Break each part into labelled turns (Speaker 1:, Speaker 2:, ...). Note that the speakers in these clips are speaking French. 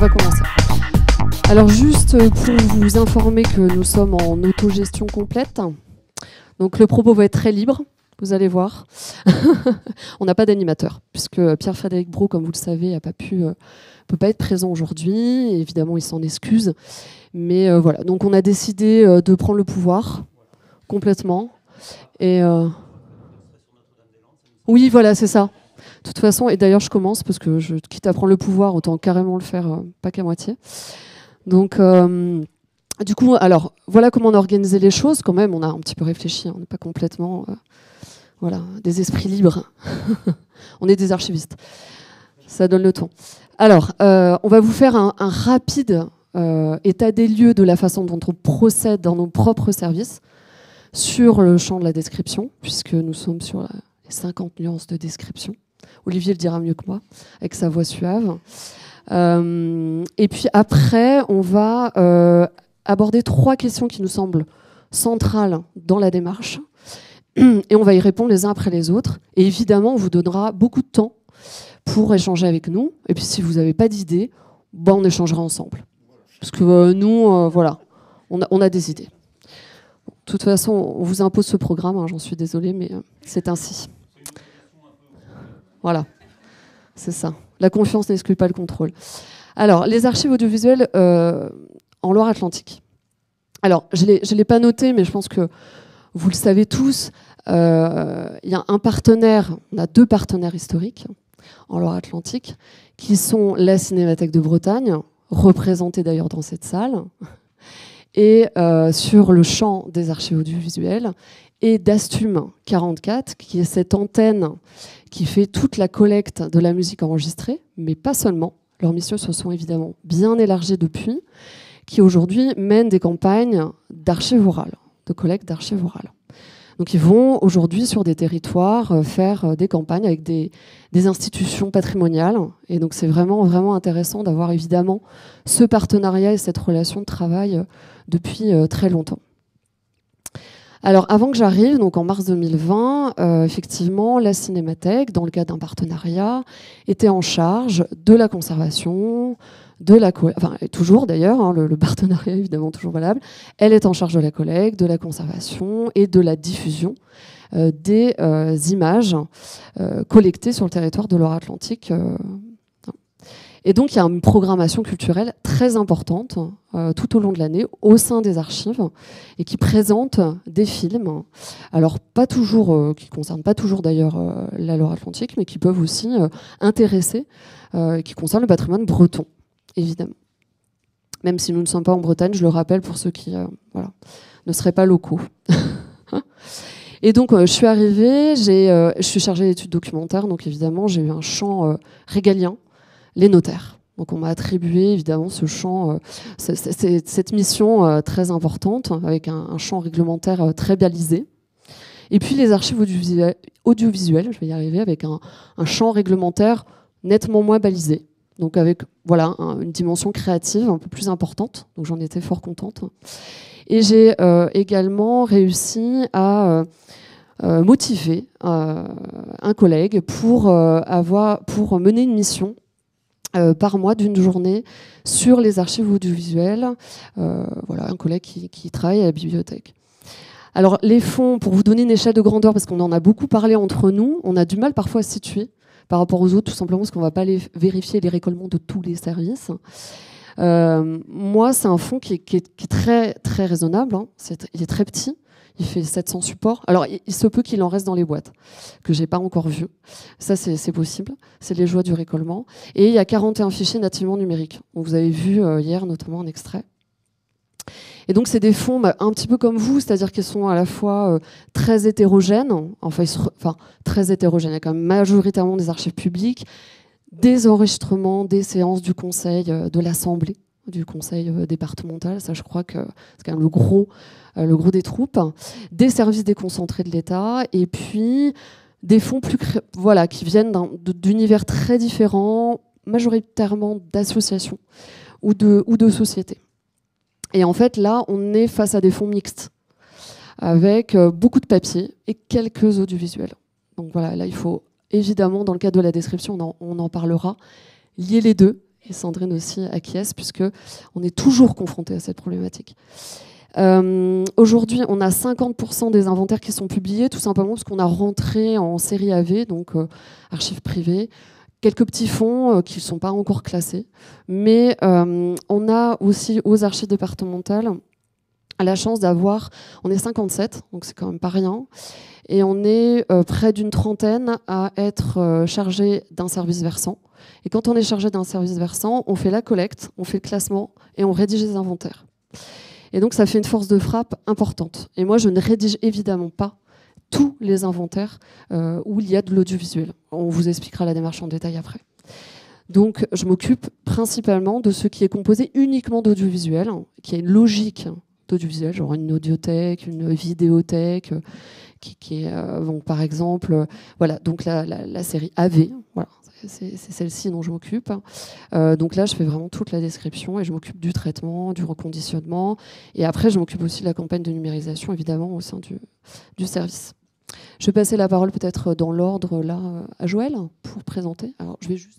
Speaker 1: va commencer. Alors juste pour vous informer que nous sommes en autogestion complète. Donc le propos va être très libre, vous allez voir. On n'a pas d'animateur, puisque Pierre-Frédéric Brault, comme vous le savez, peut pas être présent aujourd'hui. Évidemment, il s'en excuse. Mais voilà, donc on a décidé de prendre le pouvoir complètement. Et oui, voilà, c'est ça. De toute façon, et d'ailleurs je commence, parce que quitte à prendre le pouvoir, autant carrément le faire, pas qu'à moitié. Donc, du coup, alors, voilà comment on a organisé les choses. Quand même, on a un petit peu réfléchi, on n'est pas complètement voilà, des esprits libres. On est des archivistes. Ça donne le ton. Alors, on va vous faire un rapide état des lieux de la façon dont on procède dans nos propres services sur le champ de la description, puisque nous sommes sur les 50 nuances de description. Olivier le dira mieux que moi, avec sa voix suave. Et puis après, on va aborder 3 questions qui nous semblent centrales dans la démarche. Et on va y répondre les uns après les autres. Et évidemment, on vous donnera beaucoup de temps pour échanger avec nous. Et puis si vous n'avez pas d'idée, on échangera ensemble. Parce que nous, voilà, on a des idées. De toute façon, on vous impose ce programme, hein, j'en suis désolée, mais c'est ainsi. Voilà, c'est ça. La confiance n'exclut pas le contrôle. Alors, les archives audiovisuelles en Loire-Atlantique. Alors, je ne l'ai pas noté, mais je pense que vous le savez tous. Il y a un partenaire, on a 2 partenaires historiques en Loire-Atlantique, qui sont la Cinémathèque de Bretagne, représentée d'ailleurs dans cette salle, et sur le champ des archives audiovisuelles, et d'Astume 44, qui est cette antenne qui fait toute la collecte de la musique enregistrée, mais pas seulement. Leurs missions se sont évidemment bien élargies depuis, qui aujourd'hui mènent des campagnes d'archives orales, de collecte d'archives orales. Donc ils vont aujourd'hui sur des territoires faire des campagnes avec des institutions patrimoniales. Et donc c'est vraiment, vraiment intéressant d'avoir évidemment ce partenariat et cette relation de travail depuis très longtemps. Alors avant que j'arrive, donc en mars 2020, effectivement, la Cinémathèque, dans le cadre d'un partenariat, était en charge de la conservation, enfin toujours d'ailleurs, hein, le partenariat est évidemment toujours valable. Elle est en charge de la collecte, de la conservation et de la diffusion des images collectées sur le territoire de Loire-Atlantique. Et donc il y a une programmation culturelle très importante tout au long de l'année au sein des archives et qui présente des films, alors pas toujours, qui concernent pas toujours d'ailleurs la Loire-Atlantique, mais qui peuvent aussi intéresser, qui concernent le patrimoine breton, évidemment. Même si nous ne sommes pas en Bretagne, je le rappelle pour ceux qui voilà, ne seraient pas locaux. Et donc je suis arrivée, je suis chargée d'études documentaires, donc évidemment j'ai eu un champ régalien, les notaires. Donc on m'a attribué évidemment ce champ, cette mission très importante, avec un champ réglementaire très balisé. Et puis les archives audiovisuelles, je vais y arriver, avec un champ réglementaire nettement moins balisé. Donc avec voilà, une dimension créative un peu plus importante. Donc j'en étais fort contente. Et j'ai également réussi à motiver un collègue pour mener une mission par mois d'une journée sur les archives audiovisuelles. Voilà, un collègue qui travaille à la bibliothèque. Alors les fonds, pour vous donner une échelle de grandeur, parce qu'on en a beaucoup parlé entre nous, on a du mal parfois à se situer par rapport aux autres, tout simplement parce qu'on ne va pas vérifier les récollements de tous les services. Moi, c'est un fonds qui est très, très raisonnable. Hein. Il est très petit. Il fait 700 supports. Alors, il se peut qu'il en reste dans les boîtes, que je n'ai pas encore vues. Ça, c'est possible. C'est les joies du récollement. Et il y a 41 fichiers nativement numériques. Donc, vous avez vu hier, notamment, un extrait. Et donc, c'est des fonds un petit peu comme vous, c'est-à-dire qu'ils sont à la fois très hétérogènes. Enfin, très hétérogènes. Il y a quand même majoritairement des archives publiques, des enregistrements, des séances du conseil de l'Assemblée, du conseil départemental. Ça, je crois que c'est quand même le gros des troupes, des services déconcentrés de l'État, et puis des fonds voilà, qui viennent d'univers très différents, majoritairement d'associations ou de sociétés. Et en fait, là, on est face à des fonds mixtes, avec beaucoup de papier et quelques audiovisuels. Donc voilà, là, il faut évidemment, dans le cadre de la description, on en parlera, lier les deux Et Sandrine aussi acquiesce, puisque on est toujours confronté à cette problématique. Aujourd'hui, on a 50% des inventaires qui sont publiés, tout simplement parce qu'on a rentré en série AV, donc archives privées, quelques petits fonds qui ne sont pas encore classés. Mais on a aussi aux archives départementales la chance d'avoir, on est 57, donc c'est quand même pas rien, et on est près d'une trentaine à être chargé d'un service versant. Et quand on est chargé d'un service versant, on fait la collecte, on fait le classement et on rédige les inventaires. Et donc ça fait une force de frappe importante. Et moi, je ne rédige évidemment pas tous les inventaires où il y a de l'audiovisuel. On vous expliquera la démarche en détail après. Donc je m'occupe principalement de ce qui est composé uniquement d'audiovisuel, qui a une logique d'audiovisuel, genre une audiothèque, une vidéothèque, qui est, donc, par exemple, voilà, donc la série AV, voilà, c'est celle-ci dont je m'occupe. Donc là, je fais vraiment toute la description et je m'occupe du traitement, du reconditionnement. Et après, je m'occupe aussi de la campagne de numérisation, évidemment, au sein du service. Je vais passer la parole peut-être dans l'ordre, là, à Joël, pour présenter. Alors, je vais juste...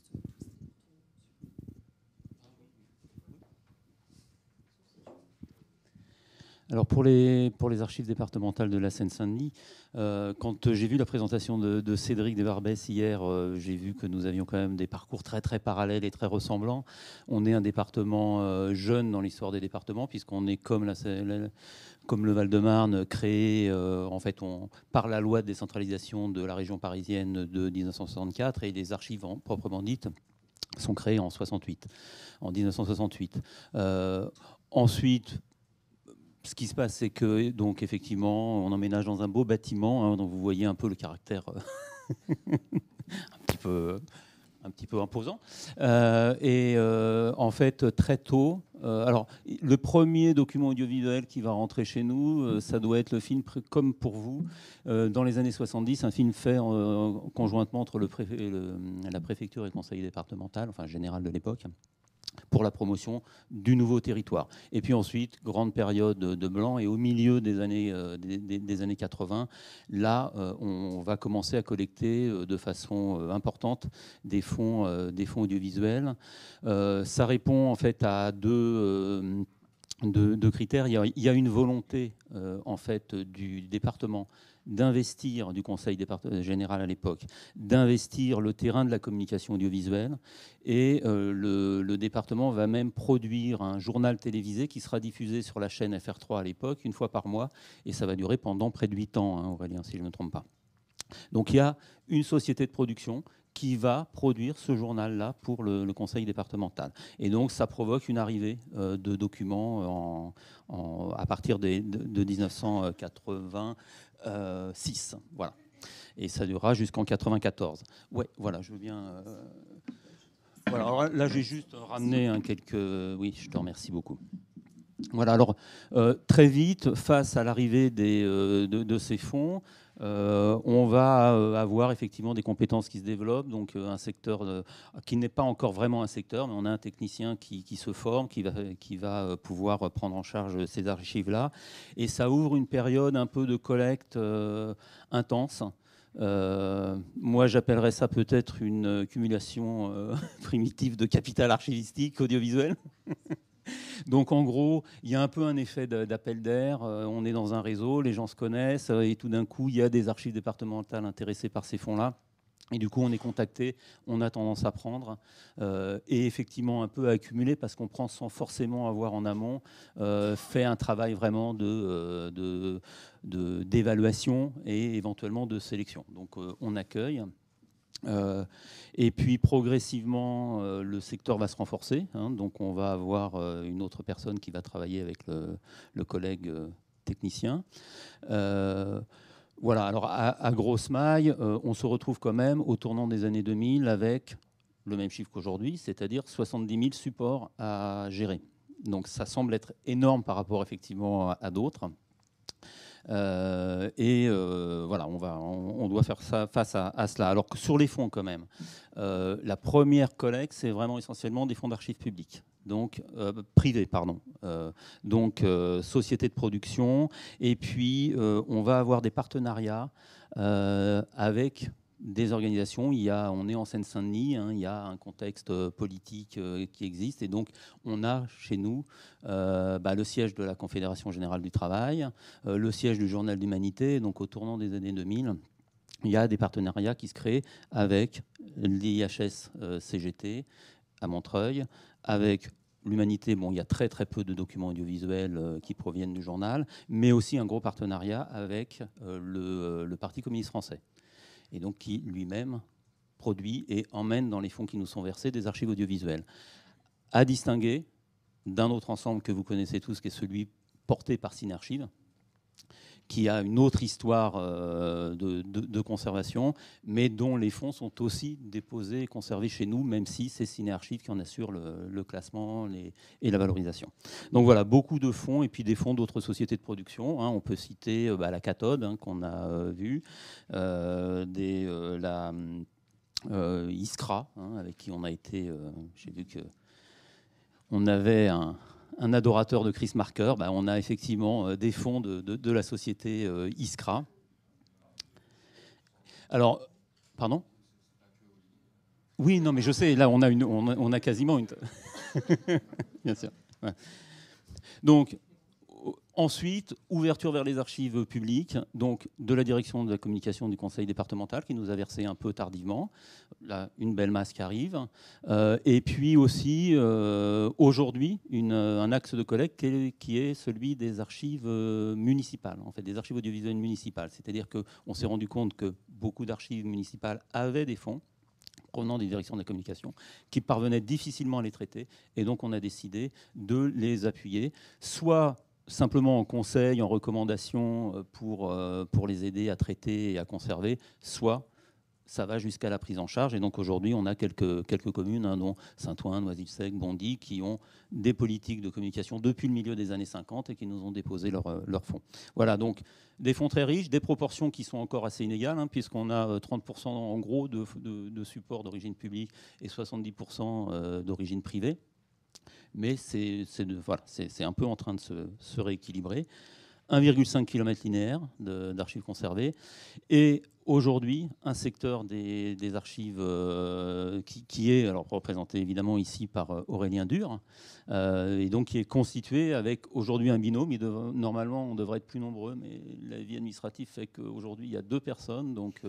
Speaker 2: Alors pour les archives départementales de la Seine-Saint-Denis, quand j'ai vu la présentation de Cédric Desbarbès hier, j'ai vu que nous avions quand même des parcours très très parallèles et très ressemblants. On est un département jeune dans l'histoire des départements, puisqu'on est comme le Val-de-Marne, créé en fait par la loi de décentralisation de la région parisienne de 1964, et les archives proprement dites sont créées en 1968. Ensuite, ce qui se passe, c'est que, donc, effectivement, on emménage dans un beau bâtiment, hein, dont vous voyez un peu le caractère un petit peu imposant. En fait, très tôt, alors, le premier document audiovisuel qui va rentrer chez nous, ça doit être le film Comme pour vous, dans les années 70, un film fait conjointement entre la préfecture et le conseil départemental, enfin général de l'époque, pour la promotion du nouveau territoire. Et puis ensuite, grande période de blanc, et au milieu des années 80, là, on va commencer à collecter de façon importante des fonds audiovisuels. Ça répond en fait à deux critères. Il y a une volonté en fait du département d'investir, du conseil général à l'époque, d'investir le terrain de la communication audiovisuelle, et le département va même produire un journal télévisé qui sera diffusé sur la chaîne FR3 à l'époque, une fois par mois, et ça va durer pendant près de 8 ans, hein, Aurélien, si je ne me trompe pas. Donc il y a une société de production qui va produire ce journal-là pour le conseil départemental. Et donc, ça provoque une arrivée de documents à partir de 1986. Voilà. Et ça durera jusqu'en 94. Ouais, voilà, je veux bien... Voilà, alors là, j'ai juste ramené quelques... Oui, je te remercie beaucoup. Voilà, alors, très vite, face à l'arrivée de ces fonds, on va avoir effectivement des compétences qui se développent, donc un secteur qui n'est pas encore vraiment un secteur, mais on a un technicien qui se forme, qui va pouvoir prendre en charge ces archives-là. Et ça ouvre une période un peu de collecte intense. Moi, j'appellerais ça peut-être une cumulation primitive de capital archivistique audiovisuel. Donc en gros, il y a un peu un effet d'appel d'air. On est dans un réseau, les gens se connaissent, et tout d'un coup, il y a des archives départementales intéressées par ces fonds-là. Et du coup, on est contacté, on a tendance à prendre, et effectivement un peu à accumuler, parce qu'on prend sans forcément avoir en amont fait un travail vraiment d'évaluation et éventuellement de sélection. Donc on accueille. Et puis progressivement, le secteur va se renforcer, hein, donc on va avoir une autre personne qui va travailler avec le collègue technicien. Voilà, alors à grosse maille, on se retrouve quand même au tournant des années 2000 avec le même chiffre qu'aujourd'hui, c'est-à-dire 70 000 supports à gérer. Donc ça semble être énorme par rapport effectivement à d'autres. Voilà, on doit faire ça face à cela. Alors que sur les fonds, quand même, la première collecte, c'est vraiment essentiellement des fonds d'archives publiques, donc privés, pardon. Donc société de production, et puis on va avoir des partenariats avec des organisations. On est en Seine-Saint-Denis, hein, il y a un contexte politique qui existe, et donc on a chez nous le siège de la Confédération Générale du Travail, le siège du Journal d'Humanité. Donc au tournant des années 2000, il y a des partenariats qui se créent avec l'IHS CGT à Montreuil, avec l'Humanité. Bon, il y a très très peu de documents audiovisuels qui proviennent du journal, mais aussi un gros partenariat avec le Parti communiste français, et donc qui lui-même produit et emmène dans les fonds qui nous sont versés des archives audiovisuelles. À distinguer d'un autre ensemble que vous connaissez tous, qui est celui porté par Cinéarchives, qui a une autre histoire de conservation, mais dont les fonds sont aussi déposés et conservés chez nous, même si c'est Cinéarchives qui en assure le classement et la valorisation. Donc voilà, beaucoup de fonds, et puis des fonds d'autres sociétés de production. Hein. On peut citer la Cathode, hein, qu'on a vu, la Iskra, hein, avec qui on a été... j'ai vu qu'on avait un adorateur de Chris Marker. On a effectivement des fonds de la société Iskra. Alors, pardon ? Oui, non, mais je sais, là, on a quasiment une... Bien sûr. Ouais. Donc, ensuite, ouverture vers les archives publiques, donc de la direction de la communication du conseil départemental qui nous a versé un peu tardivement. Là, une belle masse qui arrive. Et puis aussi, aujourd'hui, un axe de collecte qui est celui des archives municipales, en fait, des archives audiovisuelles municipales. C'est-à-dire qu'on s'est rendu compte que beaucoup d'archives municipales avaient des fonds provenant des directions de la communication, qui parvenaient difficilement à les traiter. Et donc, on a décidé de les appuyer, soit simplement en conseil, en recommandation pour les aider à traiter et à conserver, soit ça va jusqu'à la prise en charge. Et donc aujourd'hui, on a quelques communes, hein, dont Saint-Ouen, Noisy-le-Sec, Bondy, qui ont des politiques de communication depuis le milieu des années 50 et qui nous ont déposé leurs fonds. Voilà, donc des fonds très riches, des proportions qui sont encore assez inégales, hein, puisqu'on a 30% en gros de support d'origine publique et 70% d'origine privée. Mais c'est un peu en train de se rééquilibrer. 1,5 km linéaire d'archives conservées. Et aujourd'hui, un secteur des archives qui est alors représenté évidemment ici par Aurélien Dur, et donc qui est constitué avec aujourd'hui un binôme. Normalement, on devrait être plus nombreux, mais la vie administrative fait qu'aujourd'hui, il y a 2 personnes, donc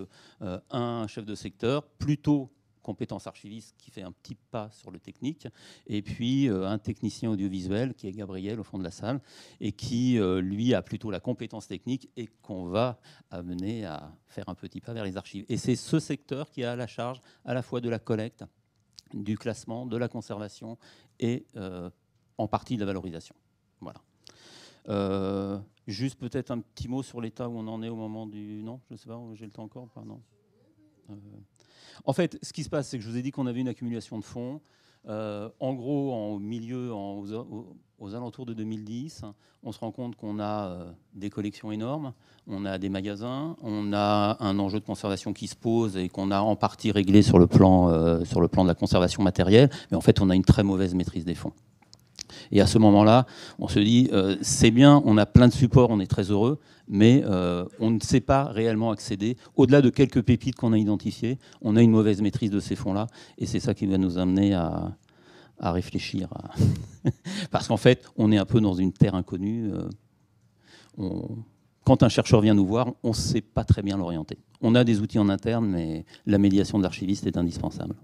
Speaker 2: un chef de secteur, plutôt compétence archiviste qui fait un petit pas sur le technique, et puis un technicien audiovisuel qui est Gabriel au fond de la salle, et qui lui a plutôt la compétence technique et qu'on va amener à faire un petit pas vers les archives. Et c'est ce secteur qui a la charge à la fois de la collecte, du classement, de la conservation et en partie de la valorisation. Voilà. Juste peut-être un petit mot sur l'état où on en est au moment du... Non, je ne sais pas, j'ai le temps encore ou pas, non. En fait, ce qui se passe, c'est que je vous ai dit qu'on avait une accumulation de fonds. En gros, aux alentours de 2010, on se rend compte qu'on a des collections énormes, on a des magasins, on a un enjeu de conservation qui se pose et qu'on a en partie réglé sur le plan de la conservation matérielle, mais en fait, on a une très mauvaise maîtrise des fonds. Et à ce moment-là, on se dit, c'est bien, on a plein de supports, on est très heureux, mais on ne sait pas réellement accéder. Au-delà de quelques pépites qu'on a identifiées, on a une mauvaise maîtrise de ces fonds-là, et c'est ça qui va nous amener à réfléchir. Parce qu'en fait, on est un peu dans une terre inconnue. Quand un chercheur vient nous voir, on ne sait pas très bien l'orienter. On a des outils en interne, mais la médiation de l'archiviste est indispensable.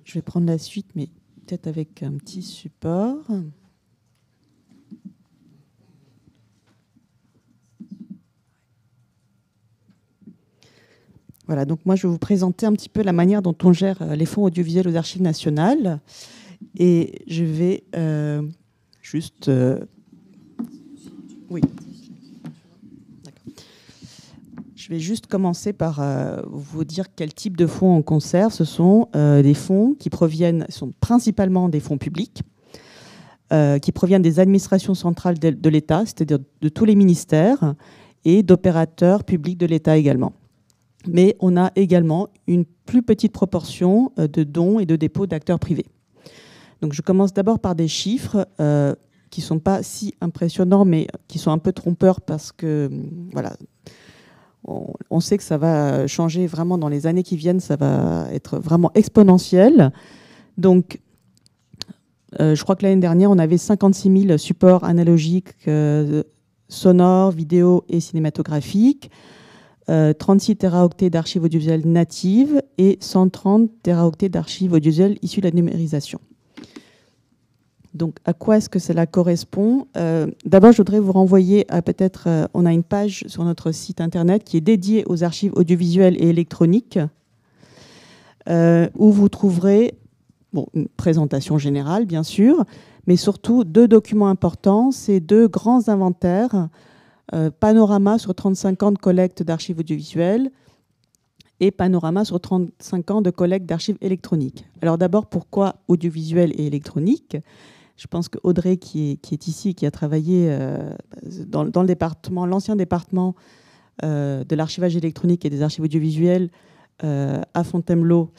Speaker 3: Je vais prendre la suite, mais peut-être avec un petit support. Voilà, donc moi je vais vous présenter un petit peu la manière dont on gère les fonds audiovisuels aux Archives nationales. Et je vais juste... Oui. Je vais juste commencer par vous dire quel type de fonds on conserve. Ce sont des fonds qui sont principalement des fonds publics, qui proviennent des administrations centrales de l'État, c'est-à-dire de tous les ministères, et d'opérateurs publics de l'État également. Mais on a également une plus petite proportion de dons et de dépôts d'acteurs privés. Donc je commence d'abord par des chiffres. qui ne sont pas si impressionnants, mais qui sont un peu trompeurs parce que, voilà, on sait que ça va changer vraiment dans les années qui viennent, ça va être vraiment exponentiel. Donc, je crois que l'année dernière, on avait 56 000 supports analogiques sonores, vidéo et cinématographiques, 36 téraoctets d'archives audiovisuelles natives et 130 téraoctets d'archives audiovisuelles issues de la numérisation. Donc, à quoi est-ce que cela correspond? D'abord, je voudrais vous renvoyer à peut-être... on a une page sur notre site internet qui est dédiée aux archives audiovisuelles et électroniques, où vous trouverez une présentation générale, bien sûr, mais surtout 2 documents importants. C'est 2 grands inventaires, Panorama sur 35 ans de collecte d'archives audiovisuelles et Panorama sur 35 ans de collecte d'archives électroniques. Alors d'abord, pourquoi audiovisuel et électronique? Je pense qu'Audrey, qui est ici, qui a travaillé dans le département, l'ancien département de l'archivage électronique et des archives audiovisuelles à Fontainebleau,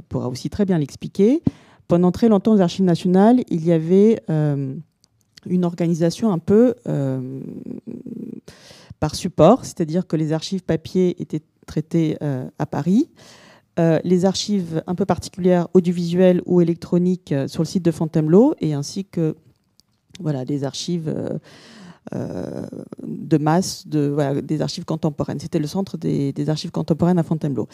Speaker 3: pourra aussi très bien l'expliquer. Pendant très longtemps, aux Archives nationales, il y avait une organisation un peu par support, c'est-à-dire que les archives papier étaient traitées à Paris, les archives un peu particulières audiovisuelles ou électroniques sur le site de Fontainebleau, et ainsi que voilà, des archives de masse, voilà, des archives contemporaines. C'était le centre des archives contemporaines à Fontainebleau.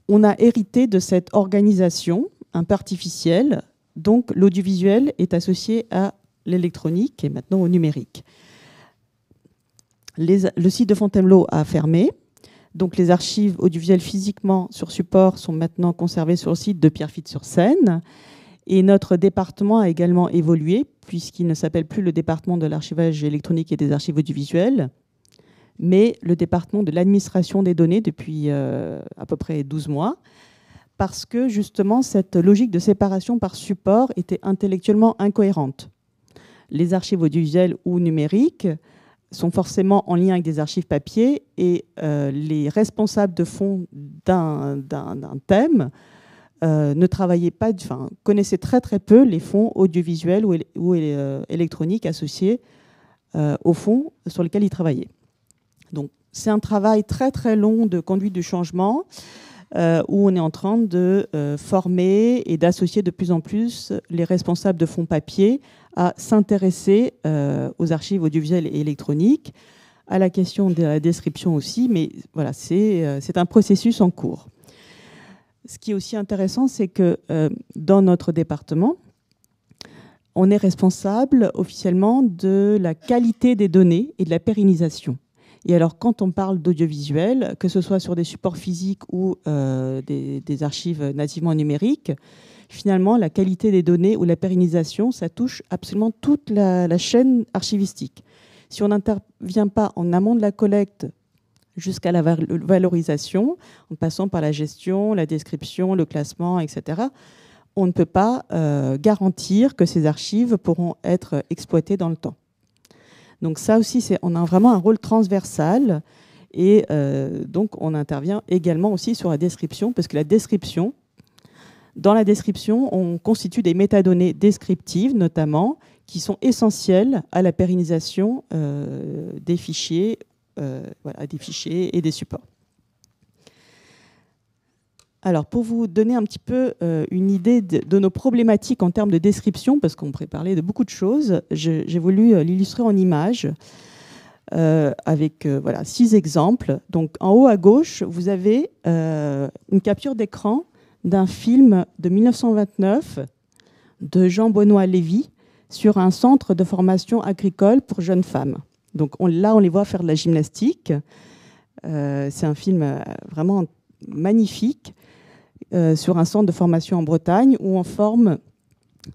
Speaker 3: On a hérité de cette organisation un peu artificielle, donc l'audiovisuel est associé à l'électronique et maintenant au numérique. Le site de Fontainebleau a fermé. Donc les archives audiovisuelles physiquement sur support sont maintenant conservées sur le site de Pierrefitte-sur-Seine. Et notre département a également évolué, puisqu'il ne s'appelle plus le département de l'archivage électronique et des archives audiovisuelles, mais le département de l'administration des données depuis à peu près 12 mois, parce que justement cette logique de séparation par support était intellectuellement incohérente. Les archives audiovisuelles ou numériques sont forcément en lien avec des archives papier et les responsables de fond d'un thème ne travaillaient pas, connaissaient très très peu les fonds audiovisuels ou électroniques associés aux fonds sur lesquels ils travaillaient. Donc c'est un travail très très long de conduite du changement où on est en train de former et d'associer de plus en plus les responsables de fonds papier à s'intéresser aux archives audiovisuelles et électroniques, à la question de la description aussi, mais voilà, c'est un processus en cours. Ce qui est aussi intéressant, c'est que dans notre département, on est responsable officiellement de la qualité des données et de la pérennisation. Et alors, quand on parle d'audiovisuel, que ce soit sur des supports physiques ou des archives nativement numériques, finalement, la qualité des données ou la pérennisation, ça touche absolument toute la chaîne archivistique. Si on n'intervient pas en amont de la collecte jusqu'à la valorisation, en passant par la gestion, la description, le classement, etc., on ne peut pas garantir que ces archives pourront être exploitées dans le temps. Donc ça aussi, on a vraiment un rôle transversal et donc on intervient également aussi sur la description, parce que dans la description, on constitue des métadonnées descriptives notamment, qui sont essentielles à la pérennisation des fichiers, des fichiers et des supports. Alors, pour vous donner un petit peu une idée de nos problématiques en termes de description, parce qu'on pourrait parler de beaucoup de choses, j'ai voulu l'illustrer en images avec 6 exemples. Donc, en haut à gauche, vous avez une capture d'écran d'un film de 1929 de Jean-Benoît Lévy sur un centre de formation agricole pour jeunes femmes. Donc là, on les voit faire de la gymnastique. C'est un film vraiment magnifique sur un centre de formation en Bretagne où on forme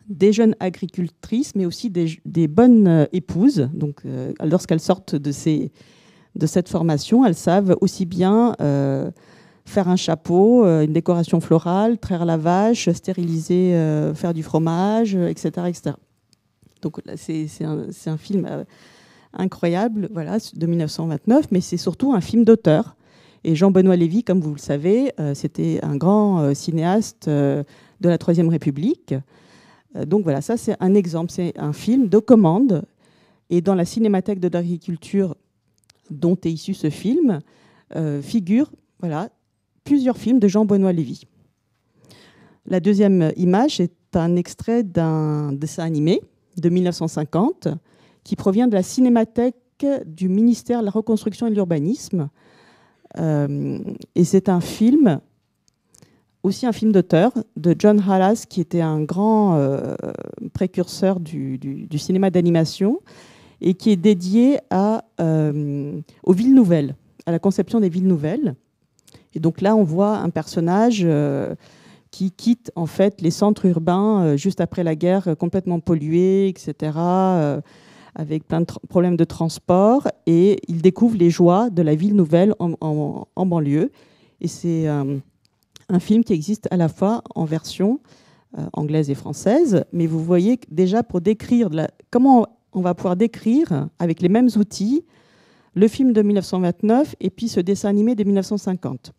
Speaker 3: des jeunes agricultrices, mais aussi des bonnes épouses. Donc, lorsqu'elles sortent de cette formation, elles savent aussi bien faire un chapeau, une décoration florale, traire la vache, stériliser, faire du fromage, etc., etc. Donc c'est un film incroyable, voilà, de 1929, mais c'est surtout un film d'auteur. Et Jean-Benoît Lévy, comme vous le savez, c'était un grand cinéaste de la Troisième République. Donc voilà, ça c'est un exemple, c'est un film de commande. Et dans la Cinémathèque de l'agriculture dont est issu ce film, figurent plusieurs films de Jean-Benoît Lévy. La deuxième image est un extrait d'un dessin animé de 1950 qui provient de la Cinémathèque du ministère de la Reconstruction et de l'Urbanisme. Et c'est un film, aussi un film d'auteur, de John Halas, qui était un grand précurseur du cinéma d'animation et qui est dédié aux villes nouvelles, à la conception des villes nouvelles. Et donc là, on voit un personnage qui quitte en fait les centres urbains juste après la guerre, complètement pollués, etc., avec plein de problèmes de transport, et il découvre les joies de la ville nouvelle en banlieue. Et c'est un film qui existe à la fois en version anglaise et française, mais vous voyez que déjà pour décrire comment on va pouvoir décrire avec les mêmes outils le film de 1929 et puis ce dessin animé de 1950.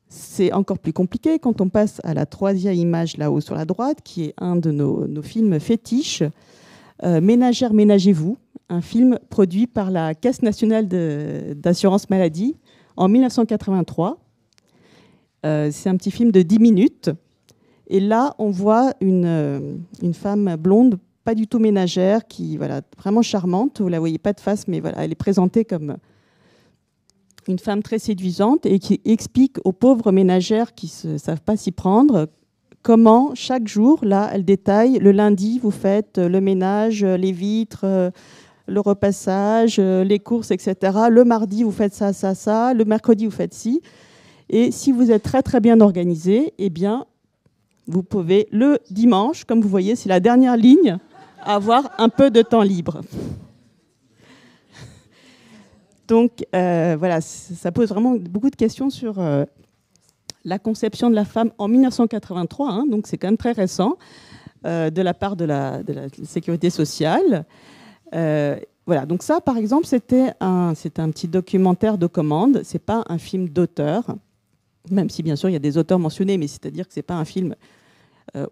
Speaker 3: C'est encore plus compliqué quand on passe à la troisième image là-haut sur la droite, qui est un de nos films fétiches, Ménagères, ménagez-vous, un film produit par la Caisse nationale d'assurance maladie en 1983. C'est un petit film de 10 minutes. Et là, on voit une femme blonde, pas du tout ménagère, qui vraiment charmante. Vous ne la voyez pas de face, mais elle est présentée comme une femme très séduisante et qui explique aux pauvres ménagères qui ne savent pas s'y prendre comment chaque jour, là, elle détaille, le lundi, vous faites le ménage, les vitres, le repassage, les courses, etc. Le mardi, vous faites ça, ça, ça. Le mercredi, vous faites ci. Et si vous êtes très, très bien organisé, eh bien, vous pouvez, le dimanche, comme vous voyez, c'est la dernière ligne, avoir un peu de temps libre. Donc, ça pose vraiment beaucoup de questions sur la conception de la femme en 1983, donc c'est quand même très récent, de la part de la sécurité sociale. Donc ça, par exemple, c'est un petit documentaire de commande, c'est pas un film d'auteur, même si bien sûr il y a des auteurs mentionnés, mais c'est-à-dire que c'est pas un film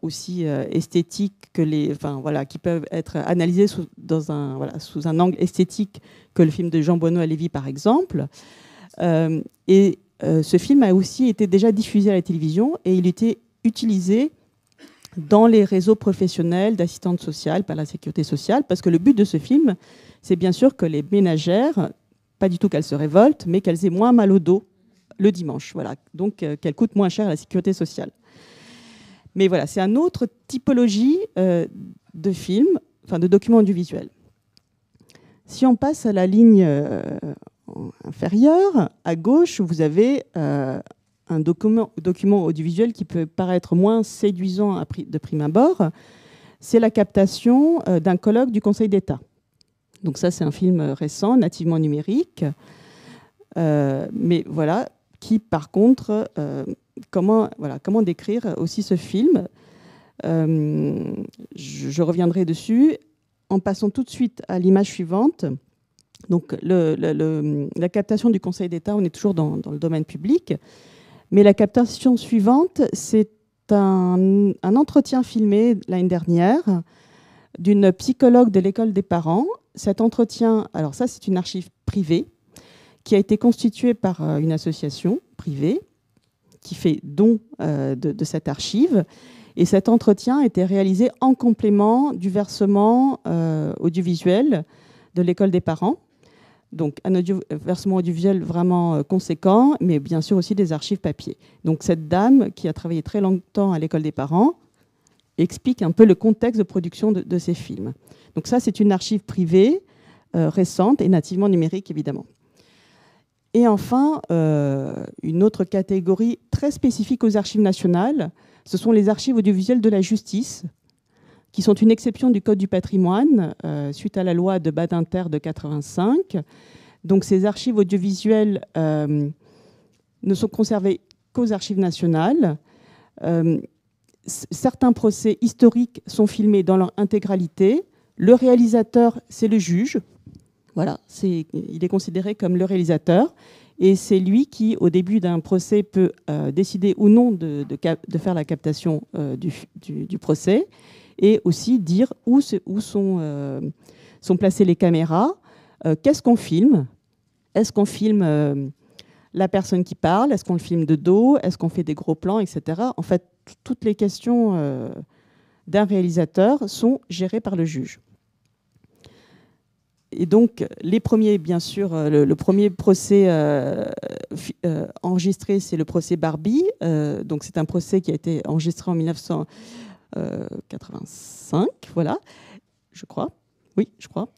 Speaker 3: aussi esthétique qui peuvent être analysés sous un angle esthétique que le film de Jean-Benoît Lévy, par exemple. Ce film a aussi été déjà diffusé à la télévision et il était utilisé dans les réseaux professionnels d'assistantes sociales par la sécurité sociale, parce que le but de ce film, c'est bien sûr que les ménagères, pas du tout qu'elles se révoltent, mais qu'elles aient moins mal au dos le dimanche. Donc qu'elles coûtent moins cher à la sécurité sociale. Mais c'est une autre typologie de films, de documents audiovisuels. Si on passe à la ligne inférieure, à gauche, vous avez un document audiovisuel qui peut paraître moins séduisant de prime abord. C'est la captation d'un colloque du Conseil d'État. Donc ça, c'est un film récent, nativement numérique, mais qui, par contre, comment décrire aussi ce film. Je reviendrai dessus en passant tout de suite à l'image suivante. Donc, la captation du Conseil d'État, on est toujours dans le domaine public, mais la captation suivante, c'est un entretien filmé l'année dernière d'une psychologue de l'école des parents. Cet entretien, alors ça, c'est une archive privée qui a été constituée par une association privée qui fait don de cette archive. Et cet entretien a été réalisé en complément du versement audiovisuel de l'école des parents. Donc un versement audiovisuel vraiment conséquent, mais bien sûr aussi des archives papier. Donc cette dame qui a travaillé très longtemps à l'école des parents explique un peu le contexte de production de ces films. Donc ça, c'est une archive privée récente et nativement numérique, évidemment. Et enfin, une autre catégorie très spécifique aux archives nationales, ce sont les archives audiovisuelles de la justice, qui sont une exception du Code du patrimoine, suite à la loi de Badinter de 1985. Donc ces archives audiovisuelles ne sont conservées qu'aux archives nationales. Certains procès historiques sont filmés dans leur intégralité. Le réalisateur, c'est le juge. Il est considéré comme le réalisateur. Et c'est lui qui, au début d'un procès, peut décider ou non de faire la captation du procès, et aussi dire où sont placées les caméras, qu'est-ce qu'on filme. Est-ce qu'on filme la personne qui parle? Est-ce qu'on le filme de dos? Est-ce qu'on fait des gros plans, etc. En fait, toutes les questions d'un réalisateur sont gérées par le juge. Et donc, les premiers, bien sûr, le premier procès enregistré, c'est le procès Barbie. Donc, c'est un procès qui a été enregistré en 1985, voilà, je crois. Oui, je crois.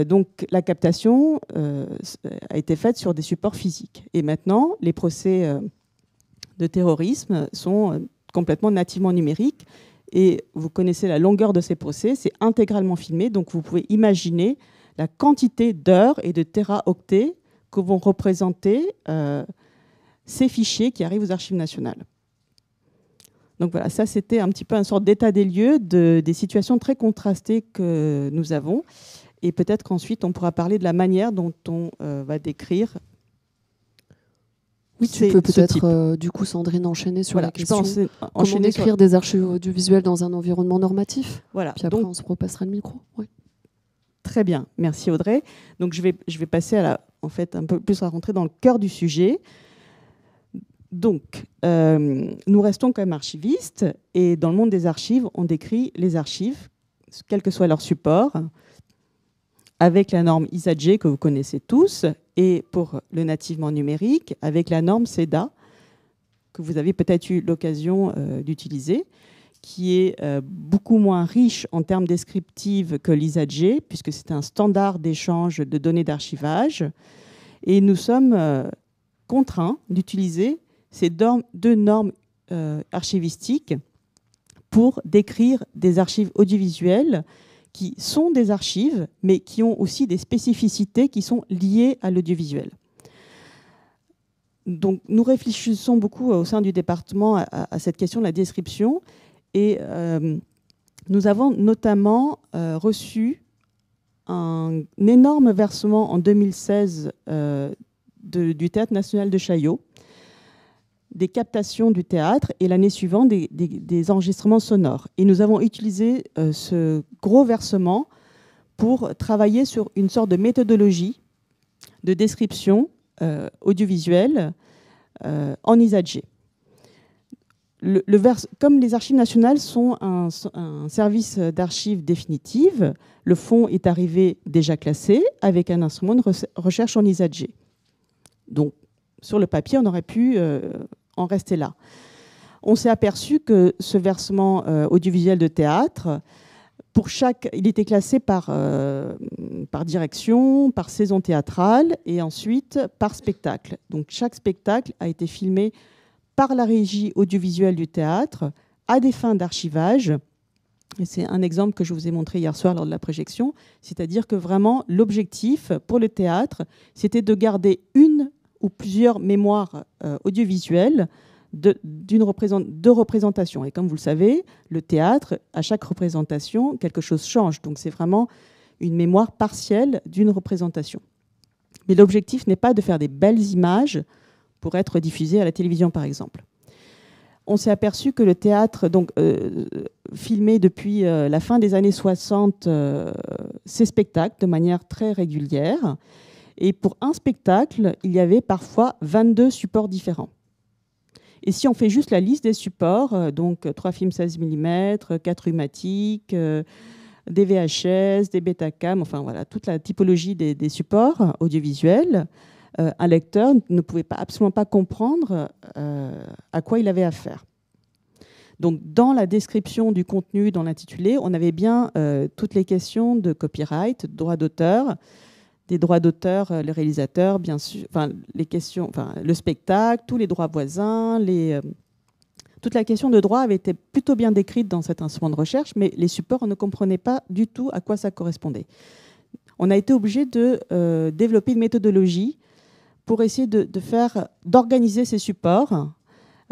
Speaker 3: Donc, la captation a été faite sur des supports physiques. Et maintenant, les procès de terrorisme sont complètement nativement numériques. Et vous connaissez la longueur de ces procès, c'est intégralement filmé. Donc, vous pouvez imaginer la quantité d'heures et de téraoctets que vont représenter ces fichiers qui arrivent aux Archives nationales. Donc voilà, ça c'était un petit peu une sorte d'état des lieux des situations très contrastées que nous avons. Et peut-être qu'ensuite on pourra parler de la manière dont on va décrire.
Speaker 1: Oui, tu peux peut-être, du coup, Sandrine, enchaîner sur la question. Comment décrire des archives audiovisuelles dans un environnement normatif?
Speaker 3: Voilà.
Speaker 1: Puis après, on se repassera le micro. Oui.
Speaker 3: Très bien, merci Audrey. Donc je vais passer en fait, un peu plus à rentrer dans le cœur du sujet. Donc, nous restons quand même archivistes, et dans le monde des archives, on décrit les archives, quel que soit leur support, avec la norme ISAG que vous connaissez tous, et pour le nativement numérique, avec la norme CEDA, que vous avez peut-être eu l'occasion d'utiliser, qui est beaucoup moins riche en termes descriptifs que l'ISAG, puisque c'est un standard d'échange de données d'archivage, et nous sommes contraints d'utiliser ces deux normes archivistiques pour décrire des archives audiovisuelles qui sont des archives, mais qui ont aussi des spécificités qui sont liées à l'audiovisuel. Donc, nous réfléchissons beaucoup au sein du département à cette question de la description, et nous avons notamment reçu un énorme versement en 2016 du Théâtre national de Chaillot, des captations du théâtre, et l'année suivante des enregistrements sonores. Et nous avons utilisé ce gros versement pour travailler sur une sorte de méthodologie de description audiovisuelle en ISAG. Comme les Archives nationales sont un service d'archives définitive, le fonds est arrivé déjà classé avec un instrument de recherche en ISAG. Donc, sur le papier, on aurait pu en rester là. On s'est aperçu que ce versement audiovisuel de théâtre, il était classé par direction, par saison théâtrale et ensuite par spectacle. Donc chaque spectacle a été filmé par la régie audiovisuelle du théâtre à des fins d'archivage. Et c'est un exemple que je vous ai montré hier soir lors de la projection, c'est-à-dire que vraiment l'objectif pour le théâtre, c'était de garder une ou plusieurs mémoires audiovisuelles de représentation. Et comme vous le savez, le théâtre, à chaque représentation, quelque chose change. Donc c'est vraiment une mémoire partielle d'une représentation. Mais l'objectif n'est pas de faire des belles images pour être diffusées à la télévision, par exemple. On s'est aperçu que le théâtre, donc, filmait depuis la fin des années 60 ses spectacles de manière très régulière. Et pour un spectacle, il y avait parfois 22 supports différents. Et si on fait juste la liste des supports, donc 3 films 16 mm, 4 umatiques, des VHS, des Betacam, enfin voilà, toute la typologie des supports audiovisuels, un lecteur ne pouvait absolument pas comprendre à quoi il avait affaire. Donc, dans la description du contenu, dans l'intitulé, on avait bien toutes les questions de copyright, de droit d'auteur, des droits d'auteur, le réalisateur, bien sûr, enfin, les questions, enfin, le spectacle, tous les droits voisins, toute la question de droit avait été plutôt bien décrite dans cet instrument de recherche, mais les supports, on ne comprenait pas du tout à quoi ça correspondait. On a été obligé de développer une méthodologie pour essayer d'organiser ces supports.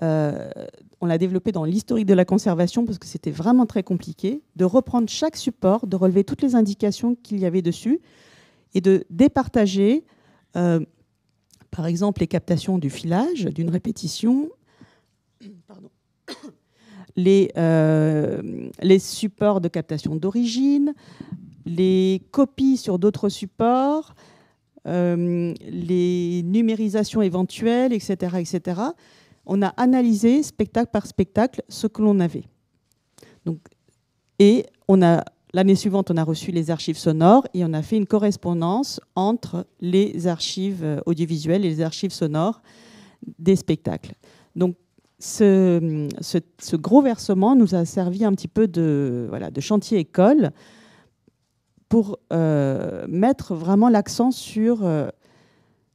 Speaker 3: On l'a développé dans l'historique de la conservation parce que c'était vraiment très compliqué, de reprendre chaque support, de relever toutes les indications qu'il y avait dessus, et de départager Par exemple, les captations du filage, d'une répétition, pardon, les supports de captation d'origine, les copies sur d'autres supports, les numérisations éventuelles, etc., etc. On a analysé spectacle par spectacle ce que l'on avait. Donc, et l'année suivante, on a reçu les archives sonores et on a fait une correspondance entre les archives audiovisuelles et les archives sonores des spectacles. Donc, ce gros versement nous a servi un petit peu de chantier école pour mettre vraiment l'accent sur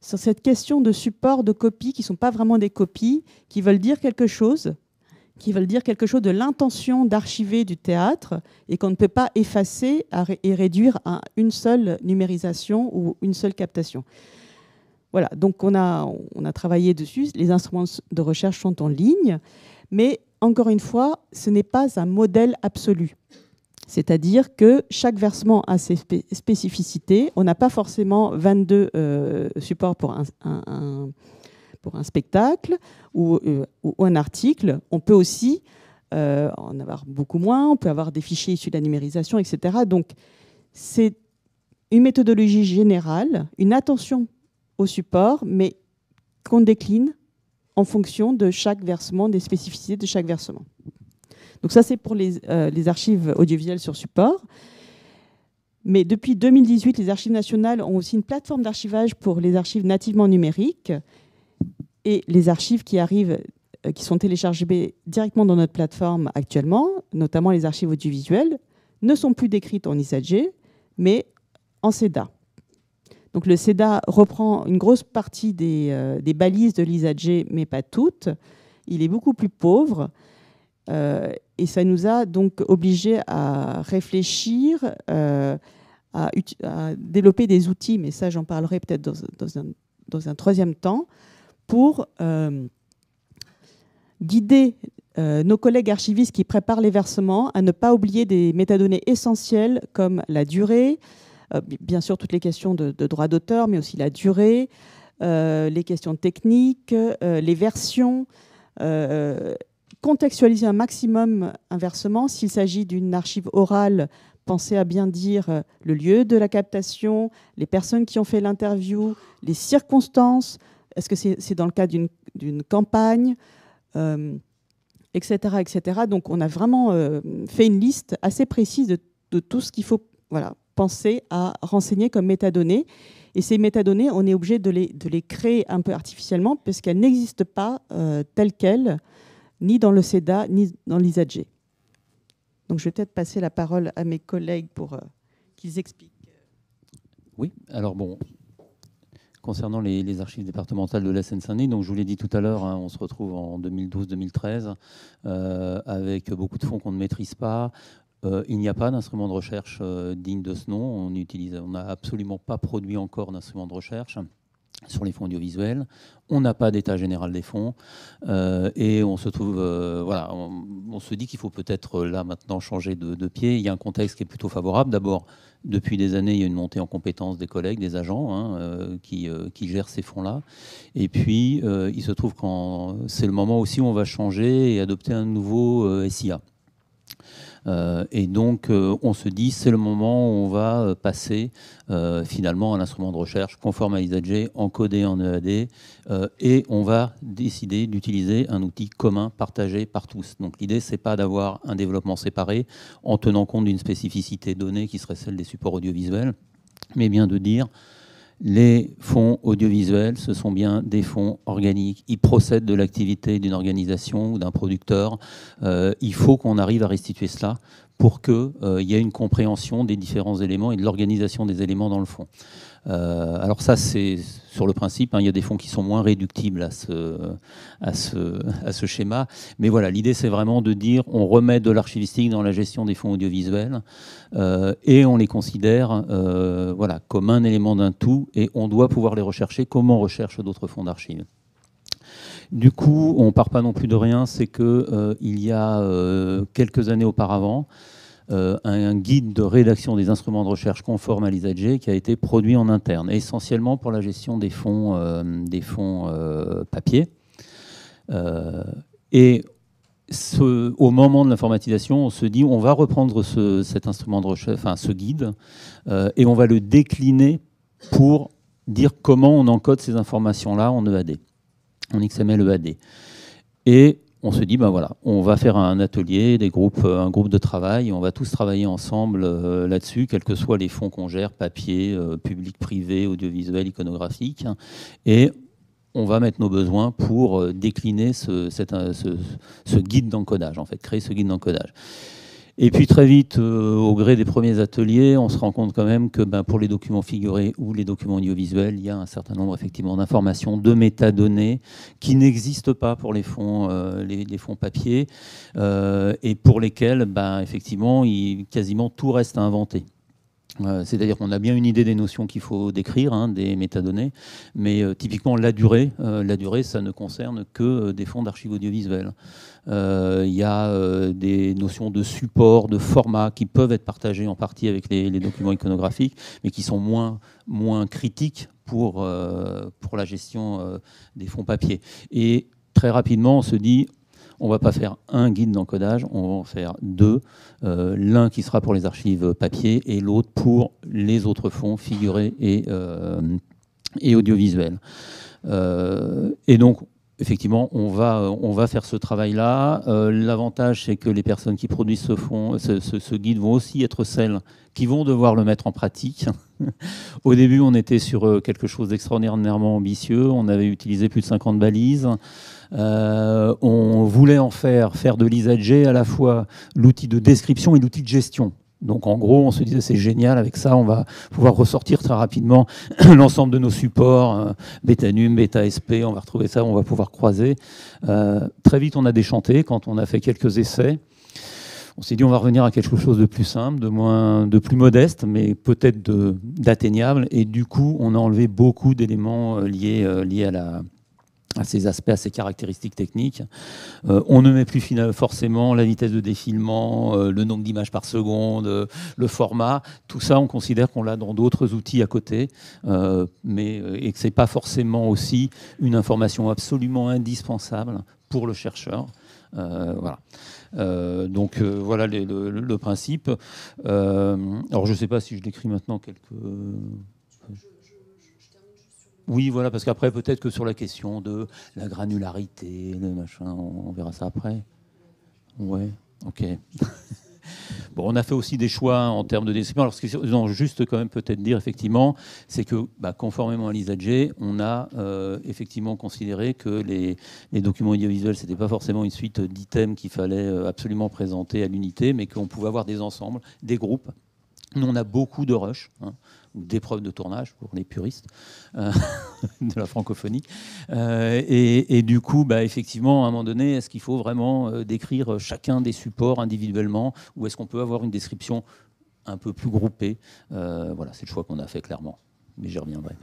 Speaker 3: cette question de support, de copies, qui ne sont pas vraiment des copies, qui veulent dire quelque chose de l'intention d'archiver du théâtre et qu'on ne peut pas effacer et réduire à une seule numérisation ou une seule captation. Voilà, donc on a travaillé dessus, les instruments de recherche sont en ligne, mais encore une fois, ce n'est pas un modèle absolu. C'est-à-dire que chaque versement a ses spécificités. On n'a pas forcément 22 supports pour un spectacle ou un article. On peut aussi en avoir beaucoup moins. On peut avoir des fichiers issus de la numérisation, etc. Donc, c'est une méthodologie générale, une attention au support, mais qu'on décline en fonction de chaque versement, des spécificités de chaque versement. Donc ça, c'est pour les archives audiovisuelles sur support. Mais depuis 2018, les archives nationales ont aussi une plateforme d'archivage pour les archives nativement numériques. Et les archives qui arrivent, qui sont téléchargées directement dans notre plateforme actuellement, notamment les archives audiovisuelles, ne sont plus décrites en ISAG, mais en CEDA. Donc le CEDA reprend une grosse partie des balises de l'ISAG, mais pas toutes. Il est beaucoup plus pauvre. Et ça nous a donc obligés à réfléchir, à développer des outils, mais ça j'en parlerai peut-être dans un troisième temps, pour guider nos collègues archivistes qui préparent les versements à ne pas oublier des métadonnées essentielles comme la durée, bien sûr toutes les questions de droit d'auteur, mais aussi la durée, les questions techniques, les versions, contextualiser un maximum un versement. S'il s'agit d'une archive orale, pensez à bien dire le lieu de la captation, les personnes qui ont fait l'interview, les circonstances, est-ce que c'est dans le cadre d'une campagne, etc., etc. Donc on a vraiment fait une liste assez précise de tout ce qu'il faut penser à renseigner comme métadonnées. Et ces métadonnées, on est obligé de les créer un peu artificiellement parce qu'elles n'existent pas telles quelles, ni dans le CEDA, ni dans l'ISAG. Donc je vais peut-être passer la parole à mes collègues pour qu'ils expliquent.
Speaker 2: Oui, alors bon, concernant les archives départementales de la Seine-Saint-Denis, donc je vous l'ai dit tout à l'heure, on se retrouve en 2012-2013 avec beaucoup de fonds qu'on ne maîtrise pas. Il n'y a pas d'instrument de recherche digne de ce nom. On n'a absolument pas produit encore d'instrument de recherche sur les fonds audiovisuels. On n'a pas d'état général des fonds et on se trouve, on se dit qu'il faut peut-être là maintenant changer de pied. Il y a un contexte qui est plutôt favorable. D'abord, depuis des années, il y a une montée en compétences des collègues, des agents qui gèrent ces fonds-là. Et puis, il se trouve que c'est le moment aussi où on va changer et adopter un nouveau SIA. Et donc, on se dit, c'est le moment où on va passer finalement à un instrument de recherche conforme à l'ISAG, encodé en EAD, et on va décider d'utiliser un outil commun, partagé par tous. Donc l'idée, c'est pas d'avoir un développement séparé en tenant compte d'une spécificité donnée qui serait celle des supports audiovisuels, mais bien de dire les fonds audiovisuels, ce sont bien des fonds organiques. Ils procèdent de l'activité d'une organisation ou d'un producteur. Il faut qu'on arrive à restituer cela pour qu'il y ait une compréhension des différents éléments et de l'organisation des éléments dans le fond. Alors ça, c'est sur le principe, il y a des fonds qui sont moins réductibles à ce schéma. Mais voilà, l'idée, c'est vraiment de dire on remet de l'archivistique dans la gestion des fonds audiovisuels et on les considère comme un élément d'un tout et on doit pouvoir les rechercher comme on recherche d'autres fonds d'archives. Du coup, on ne part pas non plus de rien, c'est qu'il y a quelques années auparavant, un guide de rédaction des instruments de recherche conformes à l'ISAG qui a été produit en interne, essentiellement pour la gestion des fonds papier. Et au moment de l'informatisation, on se dit on va reprendre cet instrument de recherche, enfin ce guide, et on va le décliner pour dire comment on encode ces informations-là en EAD, en XML EAD. Et on se dit, ben voilà, on va faire un atelier, un groupe de travail, et on va tous travailler ensemble là-dessus, quels que soient les fonds qu'on gère, papier, public, privé, audiovisuel, iconographique, et on va mettre nos besoins pour décliner ce guide d'encodage, en fait, créer ce guide d'encodage. Et puis très vite, au gré des premiers ateliers, on se rend compte quand même que pour les documents figurés ou les documents audiovisuels, il y a un certain nombre effectivement d'informations, de métadonnées qui n'existent pas pour les fonds papier et pour lesquels effectivement quasiment tout reste à inventer. C'est-à-dire qu'on a bien une idée des notions qu'il faut décrire, des métadonnées, mais typiquement la durée, ça ne concerne que des fonds d'archives audiovisuelles. Il y a des notions de support, de format qui peuvent être partagées en partie avec les documents iconographiques, mais qui sont moins critiques pour la gestion des fonds papier. Et très rapidement, on se dit, on ne va pas faire un guide d'encodage, on va en faire deux. L'un qui sera pour les archives papier et l'autre pour les autres fonds figurés et audiovisuels. Et donc, effectivement, on va faire ce travail-là. L'avantage, c'est que les personnes qui produisent ce guide vont aussi être celles qui vont devoir le mettre en pratique. Au début, on était sur quelque chose d'extraordinairement ambitieux. On avait utilisé plus de 50 balises. On voulait en faire de l'ISAG à la fois l'outil de description et l'outil de gestion. Donc en gros, on se disait c'est génial, avec ça on va pouvoir ressortir très rapidement l'ensemble de nos supports, Beta-Num, Beta-SP, on va retrouver ça, on va pouvoir croiser. Très vite on a déchanté quand on a fait quelques essais. On s'est dit on va revenir à quelque chose de plus simple, de plus modeste, mais peut-être d'atteignable. Et du coup, on a enlevé beaucoup d'éléments liés à ces aspects, à ces caractéristiques techniques. On ne met plus forcément la vitesse de défilement, le nombre d'images par seconde, le format. Tout ça, on considère qu'on l'a dans d'autres outils à côté, et que ce n'est pas forcément aussi une information absolument indispensable pour le chercheur. Voilà. Donc voilà le principe. Alors je ne sais pas si je décris maintenant quelques... Oui, voilà, parce qu'après, peut-être que sur la question de la granularité, le machin, on verra ça après. Ouais, ok. Bon, on a fait aussi des choix en termes de description. Alors, non, juste quand même peut-être dire, effectivement, c'est que, conformément à l'ISAG, on a effectivement considéré que les documents audiovisuels, ce n'était pas forcément une suite d'items qu'il fallait absolument présenter à l'unité, mais qu'on pouvait avoir des ensembles, des groupes. Nous, on a beaucoup de rush, d'épreuves de tournage pour les puristes de la francophonie. Et du coup, effectivement, à un moment donné, est-ce qu'il faut vraiment décrire chacun des supports individuellement, ou est-ce qu'on peut avoir une description un peu plus groupée? Voilà, c'est le choix qu'on a fait clairement, mais j'y reviendrai.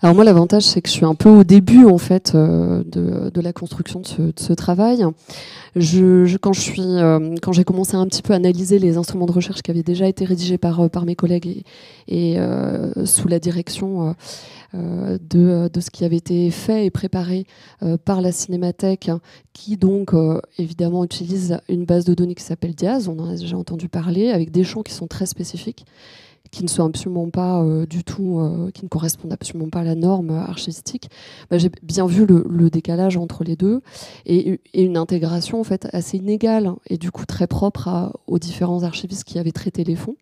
Speaker 1: Alors moi, l'avantage, c'est que je suis un peu au début en fait de la construction de ce travail. Quand j'ai commencé un petit peu à analyser les instruments de recherche qui avaient déjà été rédigés par mes collègues et sous la direction de ce qui avait été fait et préparé par la Cinémathèque, qui donc évidemment utilise une base de données qui s'appelle Diaz, on en a déjà entendu parler, avec des champs qui sont très spécifiques, qui ne sont absolument pas du tout, qui ne correspondent absolument pas à la norme archivistique. J'ai bien vu le décalage entre les deux et une intégration en fait assez inégale et du coup très propre aux différents archivistes qui avaient traité les fonds.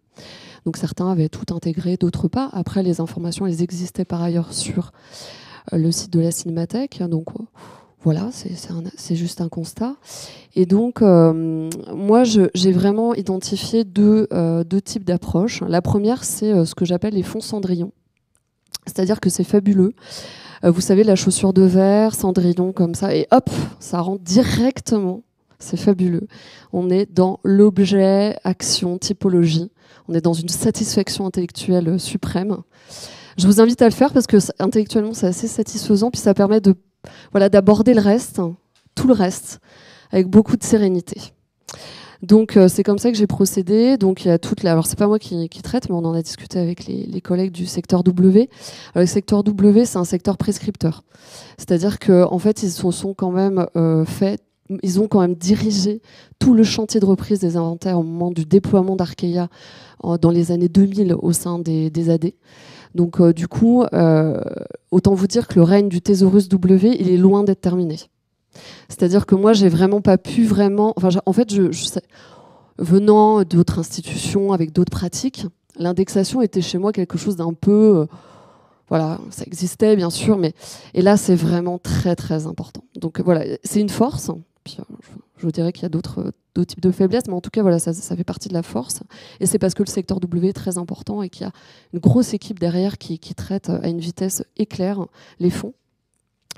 Speaker 1: Donc certains avaient tout intégré, d'autres pas. Après, les informations, elles existaient par ailleurs sur le site de la Cinémathèque. Donc voilà, c'est juste un constat. Et donc, moi, j'ai vraiment identifié deux types d'approches. La première, c'est ce que j'appelle les fonds Cendrillon. C'est-à-dire que c'est fabuleux. Vous savez, la chaussure de verre, Cendrillon comme ça, et hop, ça rentre directement. C'est fabuleux. On est dans l'objet, action, typologie. On est dans une satisfaction intellectuelle suprême. Je vous invite à le faire parce que intellectuellement, c'est assez satisfaisant, puis ça permet d'aborder le reste, tout le reste, avec beaucoup de sérénité. Donc c'est comme ça que j'ai procédé. Donc il y a alors c'est pas moi qui traite, mais on en a discuté avec les collègues du secteur W. Alors, le secteur W, c'est un secteur prescripteur. C'est-à-dire que en fait, ils se sont quand même ils ont quand même dirigé tout le chantier de reprise des inventaires au moment du déploiement d'Arkeia dans les années 2000 au sein des AD. Donc du coup, autant vous dire que le règne du Thésaurus W, il est loin d'être terminé. C'est-à-dire que moi, j'ai vraiment pas pu vraiment... Enfin, en fait, venant d'autres institutions avec d'autres pratiques, l'indexation était chez moi quelque chose d'un peu... voilà, ça existait bien sûr, mais... Et là, c'est vraiment très, très important. Donc voilà, c'est une force. Puis, je vous dirais qu'il y a d'autres types de faiblesses, mais en tout cas, voilà, ça fait partie de la force. Et c'est parce que le secteur W est très important et qu'il y a une grosse équipe derrière qui traite à une vitesse éclair les fonds.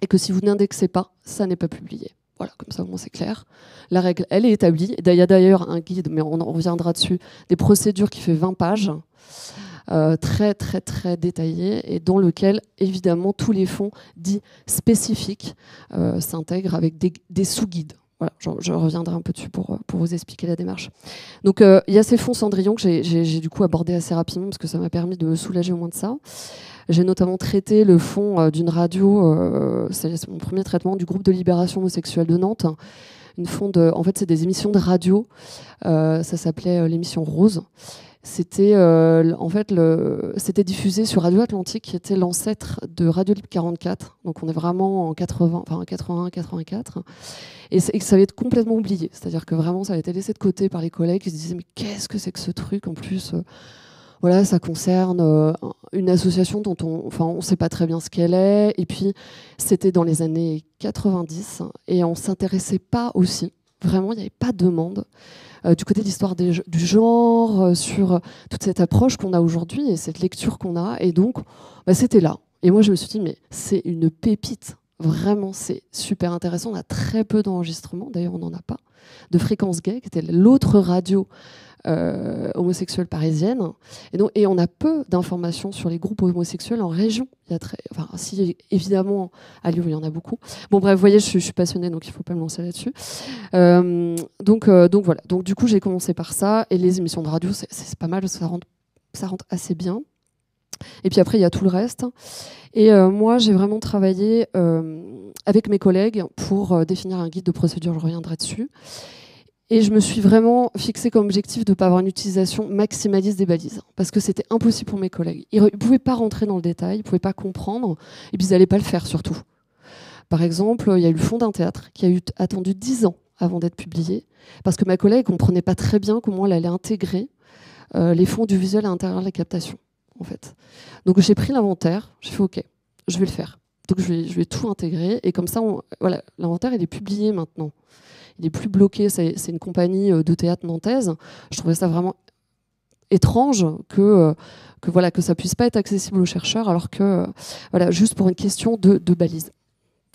Speaker 1: Et que si vous n'indexez pas, ça n'est pas publié. Voilà, comme ça au moins c'est clair. La règle, elle est établie. Il y a d'ailleurs un guide, mais on en reviendra dessus, des procédures qui fait 20 pages, très très très détaillé, et dans lequel évidemment tous les fonds dits spécifiques s'intègrent avec des sous-guides. Voilà, je reviendrai un peu dessus pour vous expliquer la démarche. Donc il y a ces fonds Cendrillon que j'ai du coup abordé assez rapidement parce que ça m'a permis de me soulager au moins de ça. J'ai notamment traité le fond d'une radio, c'est mon premier traitement, du groupe de libération homosexuelle de Nantes. En fait, c'est des émissions de radio. Ça s'appelait l'émission Rose. C'était c'était diffusé sur Radio Atlantique, qui était l'ancêtre de Radio Libre 44. Donc on est vraiment en 81, 84. Et ça avait été complètement oublié. C'est-à-dire que vraiment, ça avait été laissé de côté par les collègues qui se disaient mais qu'est-ce que c'est que ce truc en plus voilà, ça concerne une association dont on ne sait pas très bien ce qu'elle est. Et puis, c'était dans les années 90 et on ne s'intéressait pas aussi. Vraiment, il n'y avait pas de demande du côté de l'histoire du genre, sur toute cette approche qu'on a aujourd'hui et cette lecture qu'on a. Et donc, c'était là. Et moi, je me suis dit, mais c'est une pépite. Vraiment, c'est super intéressant. On a très peu d'enregistrements. D'ailleurs, on n'en a pas. De Fréquence Gay, qui était l'autre radio homosexuelle parisienne. Et on a peu d'informations sur les groupes homosexuels en région. Si évidemment, à Lyon, il y en a beaucoup. Bon, bref, vous voyez, je suis passionnée, donc il ne faut pas me lancer là-dessus. Donc voilà. Donc du coup, j'ai commencé par ça. Et les émissions de radio, c'est pas mal, ça rentre assez bien. Et puis après, il y a tout le reste. Et moi, j'ai vraiment travaillé avec mes collègues pour définir un guide de procédure, je reviendrai dessus. Et je me suis vraiment fixée comme objectif de ne pas avoir une utilisation maximaliste des balises, parce que c'était impossible pour mes collègues. Ils ne pouvaient pas rentrer dans le détail, ils ne pouvaient pas comprendre, et puis ils n'allaient pas le faire surtout. Par exemple, il y a eu le fond d'un théâtre qui a attendu 10 ans avant d'être publié, parce que ma collègue ne comprenait pas très bien comment elle allait intégrer les fonds du visuel à l'intérieur de la captation. En fait. Donc j'ai pris l'inventaire, j'ai fait OK, je vais le faire. Donc je vais tout intégrer, et comme ça, voilà, l'inventaire il est publié maintenant. Il n'est plus bloqué, c'est une compagnie de théâtre nantaise. Je trouvais ça vraiment étrange que ça puisse pas être accessible aux chercheurs, alors que, voilà, juste pour une question de balise.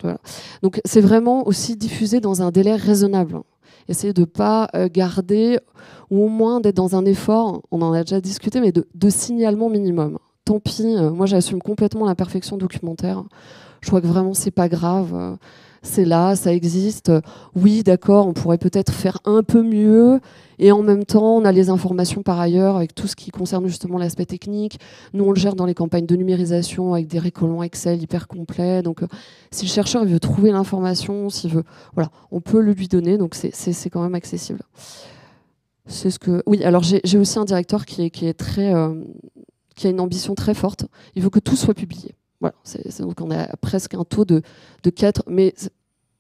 Speaker 1: Voilà. Donc c'est vraiment aussi diffusé dans un délai raisonnable. Essayer de ne pas garder, ou au moins d'être dans un effort, on en a déjà discuté, mais de signalement minimum. Tant pis, moi j'assume complètement l'imperfection documentaire. Je crois que vraiment c'est pas grave. C'est là, ça existe. Oui, d'accord, on pourrait peut-être faire un peu mieux. Et en même temps, on a les informations par ailleurs avec tout ce qui concerne justement l'aspect technique. Nous, on le gère dans les campagnes de numérisation avec des récollants Excel hyper complets. Donc, si le chercheur veut trouver l'information, s'il veut, voilà, on peut le lui donner. Donc, c'est quand même accessible. C'est ce que. Oui, alors j'ai aussi un directeur qui est très, qui a une ambition très forte. Il veut que tout soit publié. Voilà, donc on a presque un taux de 4, mais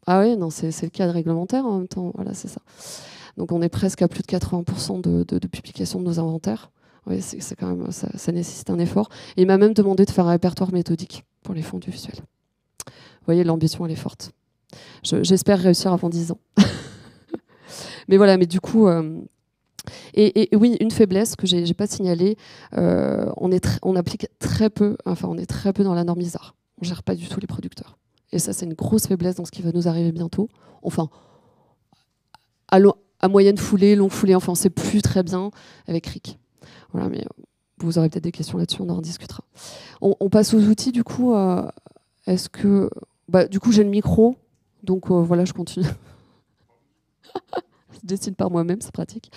Speaker 1: ah ouais, non, c'est le cadre réglementaire en même temps, voilà, c'est ça. Donc on est presque à plus de 80% de publication de nos inventaires. Oui, c'est quand même, ça nécessite un effort. Et il m'a même demandé de faire un répertoire méthodique pour les fonds du visuel. Vous voyez, l'ambition, elle est forte. J'espère réussir avant 10 ans. Mais voilà, mais du coup... Et oui, une faiblesse que j'ai pas signalée, on applique très peu, enfin on est très peu dans la norme ISAR. On gère pas du tout les producteurs. Et ça, c'est une grosse faiblesse dans ce qui va nous arriver bientôt. Enfin, à moyenne foulée, longue foulée, enfin on sait plus très bien avec RIC. Voilà, mais vous aurez peut-être des questions là-dessus, on en discutera. On passe aux outils du coup. Est-ce que, du coup j'ai le micro, donc voilà, je continue. je dessine par moi-même, c'est pratique.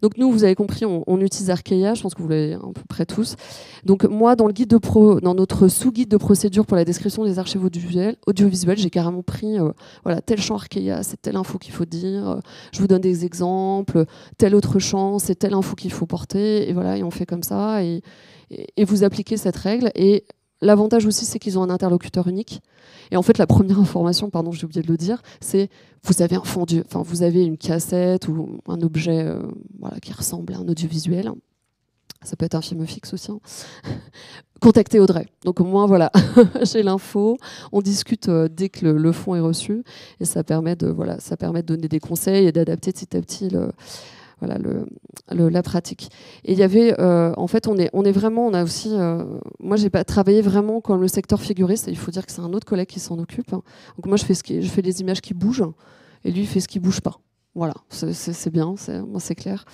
Speaker 1: Donc nous, vous avez compris, on utilise Archaea, je pense que vous l'avez à peu près tous. Donc moi, dans notre sous-guide de procédure pour la description des archives audiovisuels, j'ai carrément pris voilà, tel champ Archaea, c'est telle info qu'il faut dire, je vous donne des exemples, tel autre champ, c'est telle info qu'il faut porter, et voilà, et on fait comme ça, et vous appliquez cette règle. Et l'avantage aussi, c'est qu'ils ont un interlocuteur unique. Et en fait, la première information, pardon, j'ai oublié de le dire, c'est vous avez vous avez une cassette ou un objet voilà, qui ressemble à un audiovisuel. Ça peut être un film fixe aussi. Hein. Contactez Audrey. Donc au moins, voilà, j'ai l'info. On discute dès que le fond est reçu. Et ça permet de donner des conseils et d'adapter petit à petit la pratique. Et il y avait, en fait, on a aussi, moi j'ai pas travaillé vraiment comme le secteur figuriste, il faut dire que c'est un autre collègue qui s'en occupe. Donc moi je fais les images qui bougent, et lui il fait ce qui bouge pas. Voilà, c'est bien, moi c'est clair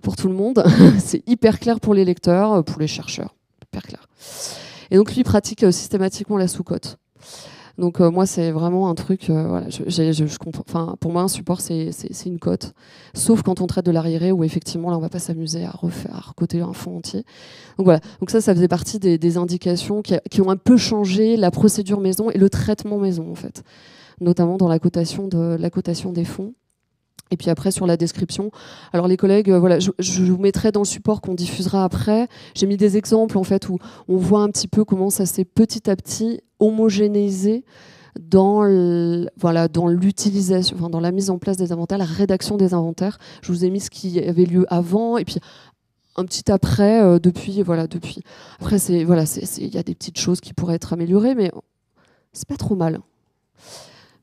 Speaker 1: pour tout le monde, c'est hyper clair pour les lecteurs, pour les chercheurs, hyper clair. Et donc lui il pratique systématiquement la sous-cote. Donc moi c'est vraiment un truc, voilà, je comprends. Enfin, pour moi un support c'est une cote, sauf quand on traite de l'arriéré où effectivement là on va pas s'amuser à recoter un fond entier. Donc voilà, donc ça faisait partie des indications qui ont un peu changé la procédure maison et le traitement maison en fait, notamment dans la cotation des fonds. Et puis après sur la description, alors les collègues, voilà, je vous mettrai dans le support qu'on diffusera après. J'ai mis des exemples en fait où on voit un petit peu comment ça s'est petit à petit homogénéisé dans l'utilisation, enfin, dans la mise en place des inventaires, la rédaction des inventaires. Je vous ai mis ce qui avait lieu avant et puis un petit après depuis. Après il y a des petites choses qui pourraient être améliorées, mais c'est pas trop mal.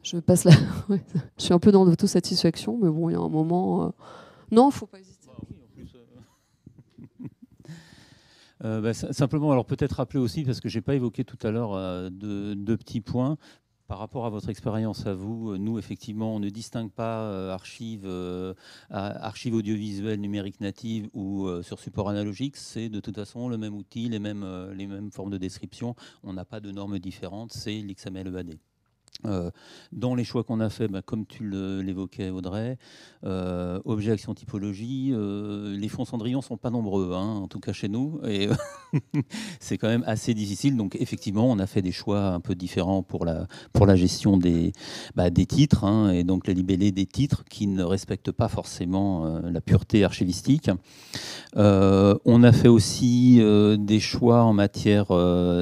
Speaker 1: Je passe là. Je suis un peu dans l'autosatisfaction, mais bon, il y a un moment. Non, il ne faut pas hésiter.
Speaker 2: Simplement, alors peut-être rappeler aussi, parce que je n'ai pas évoqué tout à l'heure deux petits points. Par rapport à votre expérience à vous, nous, effectivement, on ne distingue pas archives audiovisuelles numériques natives ou sur support analogique. C'est de toute façon le même outil, les mêmes formes de description. On n'a pas de normes différentes, c'est l'XML EAD. Dans les choix qu'on a fait, comme tu l'évoquais Audrey, objet, action, typologie, les fonds Cendrillon ne sont pas nombreux, hein, en tout cas chez nous, et c'est quand même assez difficile. Donc effectivement, on a fait des choix un peu différents pour la gestion des titres, hein, et donc les libellés des titres qui ne respectent pas forcément la pureté archivistique. On a fait aussi des choix en matière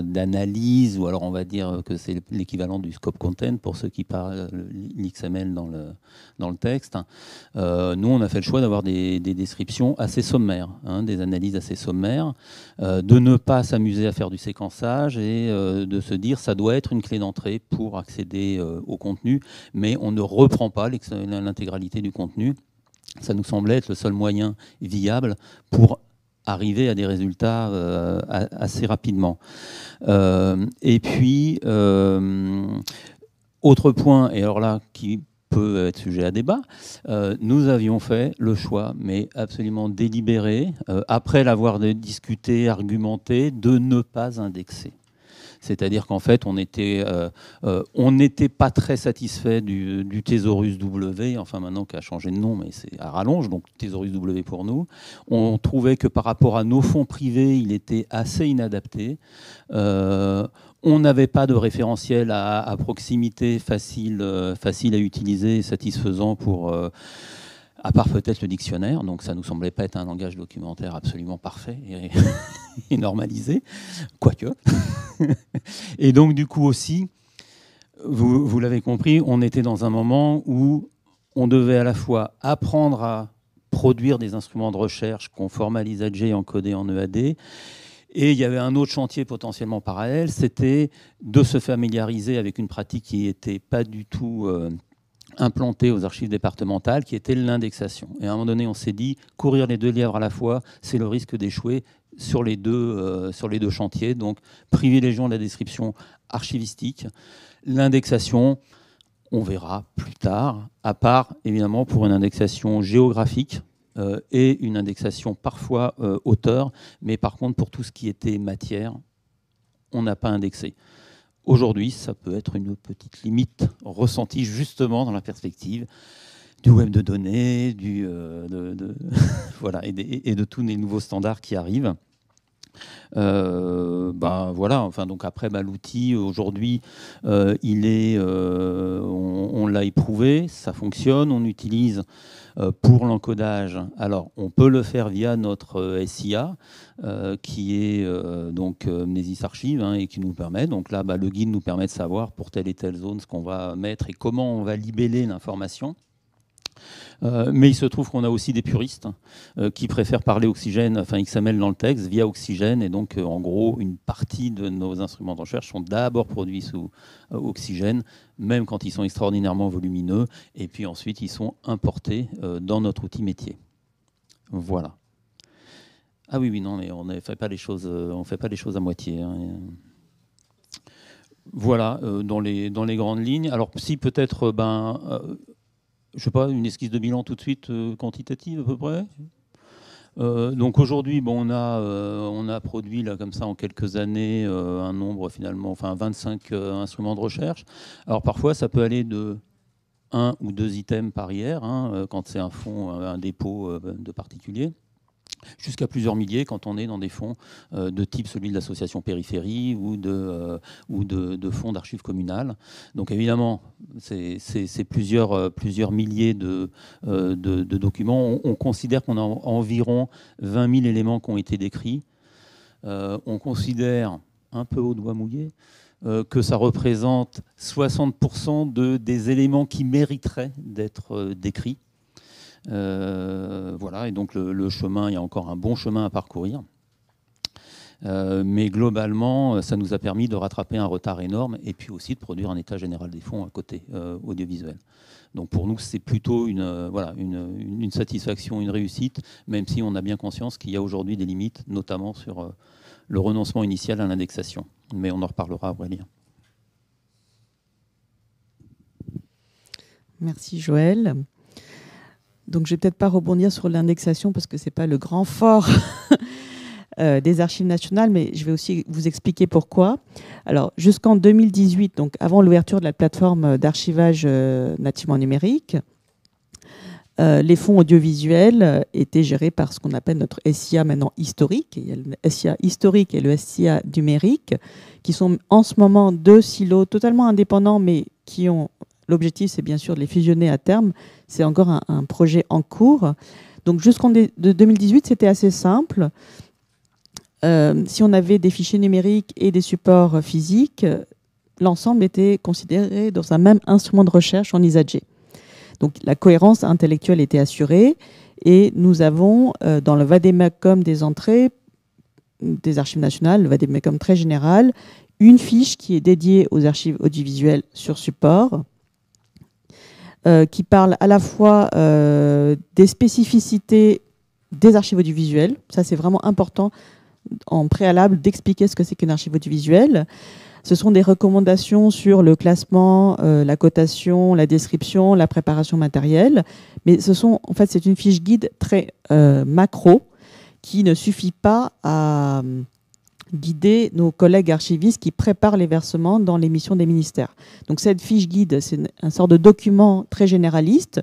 Speaker 2: d'analyse, ou alors on va dire que c'est l'équivalent du scope content pour ceux qui parlent l'XML dans le texte. Nous, on a fait le choix d'avoir des descriptions assez sommaires, hein, des analyses assez sommaires, de ne pas s'amuser à faire du séquençage et de se dire ça doit être une clé d'entrée pour accéder au contenu, mais on ne reprend pas l'intégralité du contenu. Ça nous semblait être le seul moyen viable pour arriver à des résultats assez rapidement. Et puis, autre point, et alors là, qui peut être sujet à débat, nous avions fait le choix, mais absolument délibéré, après l'avoir discuté, argumenté, de ne pas indexer. C'est-à-dire qu'en fait, on n'était pas très satisfait du Thésaurus W, enfin maintenant qui a changé de nom, mais c'est à rallonge, donc Thésaurus W pour nous. On trouvait que par rapport à nos fonds privés, il était assez inadapté. On n'avait pas de référentiel à proximité facile à utiliser et satisfaisant pour... à part peut-être le dictionnaire, donc ça ne nous semblait pas être un langage documentaire absolument parfait et normalisé, quoique. Et donc du coup aussi, vous l'avez compris, on était dans un moment où on devait à la fois apprendre à produire des instruments de recherche conformes à l'ISAG encodés en EAD, et il y avait un autre chantier potentiellement parallèle, c'était de se familiariser avec une pratique qui n'était pas du tout... implanté aux archives départementales, qui était l'indexation. Et à un moment donné, on s'est dit, courir les deux lièvres à la fois, c'est le risque d'échouer sur les deux chantiers. Donc, privilégions la description archivistique. L'indexation, on verra plus tard, à part, évidemment, pour une indexation géographique et une indexation parfois auteur. Mais par contre, pour tout ce qui était matière, on n'a pas indexé. Aujourd'hui, ça peut être une petite limite ressentie justement dans la perspective du web de données, voilà, et de tous les nouveaux standards qui arrivent. Voilà. Enfin, donc après, l'outil aujourd'hui, on l'a éprouvé, ça fonctionne, on utilise pour l'encodage. Alors, on peut le faire via notre SIA, qui est donc Mnesis Archive, et qui nous permet. Donc là, le guide nous permet de savoir pour telle et telle zone ce qu'on va mettre et comment on va libeller l'information. Mais il se trouve qu'on a aussi des puristes qui préfèrent parler Oxygène, enfin XML dans le texte, via Oxygène. Et donc, en gros, une partie de nos instruments de recherche sont d'abord produits sous Oxygène, même quand ils sont extraordinairement volumineux. Et puis ensuite, ils sont importés dans notre outil métier. Voilà. Ah oui, non, mais on ne fait pas les choses à moitié. Voilà, dans les grandes lignes. Alors, si peut-être... je sais pas, une esquisse de bilan tout de suite quantitative à peu près. Donc aujourd'hui, on a produit là comme ça en quelques années un nombre finalement, 25 instruments de recherche. Alors parfois, ça peut aller de 1 ou 2 items par IR, quand c'est un fonds, un dépôt de particuliers, jusqu'à plusieurs milliers quand on est dans des fonds de type celui de l'association Périphérie ou de fonds d'archives communales. Donc évidemment, c'est plusieurs milliers de documents. On considère qu'on a environ 20 000 éléments qui ont été décrits. On considère, un peu au doigt mouillé, que ça représente 60% des éléments qui mériteraient d'être décrits. Voilà, et donc le chemin, il y a encore un bon chemin à parcourir. Mais globalement, ça nous a permis de rattraper un retard énorme et puis aussi de produire un état général des fonds à côté audiovisuel. Donc pour nous, c'est plutôt une satisfaction, une réussite, même si on a bien conscience qu'il y a aujourd'hui des limites, notamment sur le renoncement initial à l'indexation. Mais on en reparlera, Aurélien.
Speaker 3: Merci Joël. Donc, je ne vais peut-être pas rebondir sur l'indexation parce que ce n'est pas le grand fort des archives nationales, mais je vais aussi vous expliquer pourquoi. Alors, jusqu'en 2018, donc avant l'ouverture de la plateforme d'archivage nativement numérique, les fonds audiovisuels étaient gérés par ce qu'on appelle notre SIA maintenant historique. Il y a le SIA historique et le SIA numérique, qui sont en ce moment 2 silos totalement indépendants, mais qui ont... L'objectif, c'est bien sûr de les fusionner à terme. C'est encore un projet en cours. Donc, jusqu'en 2018, c'était assez simple. Si on avait des fichiers numériques et des supports physiques, l'ensemble était considéré dans un même instrument de recherche en ISAG. Donc, la cohérence intellectuelle était assurée. Et nous avons, dans le vademecum des entrées des archives nationales, le vademecum très général, une fiche qui est dédiée aux archives audiovisuelles sur support, qui parle à la fois des spécificités des archives audiovisuelles. Ça, c'est vraiment important en préalable d'expliquer ce que c'est qu'une archive audiovisuelle. Ce sont des recommandations sur le classement, la cotation, la description, la préparation matérielle. Mais c'est une fiche guide très macro qui ne suffit pas à guider nos collègues archivistes qui préparent les versements dans les missions des ministères. Donc cette fiche guide, c'est un sort de document très généraliste,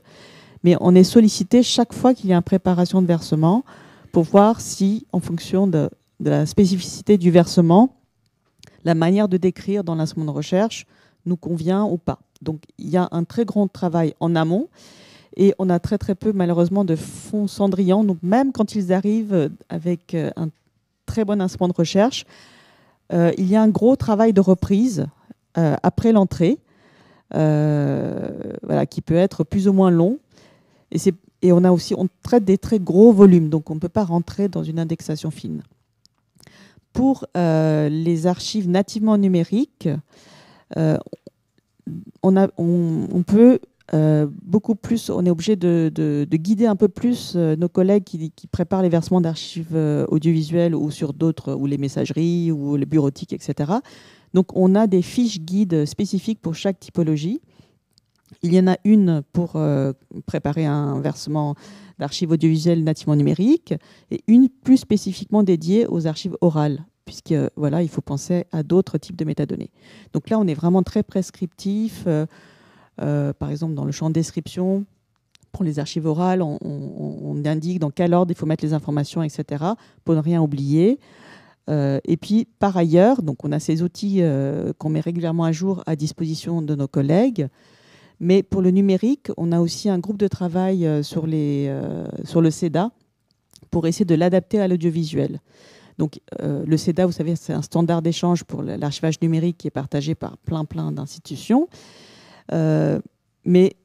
Speaker 3: mais on est sollicité chaque fois qu'il y a une préparation de versement pour voir si, en fonction de la spécificité du versement, la manière de décrire dans l'instrument de recherche nous convient ou pas. Donc il y a un très grand travail en amont et on a très très peu malheureusement de fonds Cendrillon. Donc même quand ils arrivent avec un très bon instrument de recherche, il y a un gros travail de reprise après l'entrée, qui peut être plus ou moins long. Et on traite des très gros volumes, donc on ne peut pas rentrer dans une indexation fine. Pour les archives nativement numériques, on peut beaucoup plus, on est obligé de guider un peu plus nos collègues qui préparent les versements d'archives audiovisuelles ou sur d'autres, ou les messageries, ou les bureautiques, etc. Donc on a des fiches guides spécifiques pour chaque typologie. Il y en a une pour préparer un versement d'archives audiovisuelles nativement numériques et une plus spécifiquement dédiée aux archives orales, puisque il faut penser à d'autres types de métadonnées. Donc là, on est vraiment très prescriptif. Par exemple, dans le champ description, Pour les archives orales, on indique dans quel ordre il faut mettre les informations, etc., pour ne rien oublier. Et puis, par ailleurs, donc on a ces outils qu'on met régulièrement à jour à disposition de nos collègues. Mais pour le numérique, on a aussi un groupe de travail sur le CEDA pour essayer de l'adapter à l'audiovisuel. Donc, le CEDA, vous savez, c'est un standard d'échange pour l'archivage numérique qui est partagé par plein d'institutions. Mais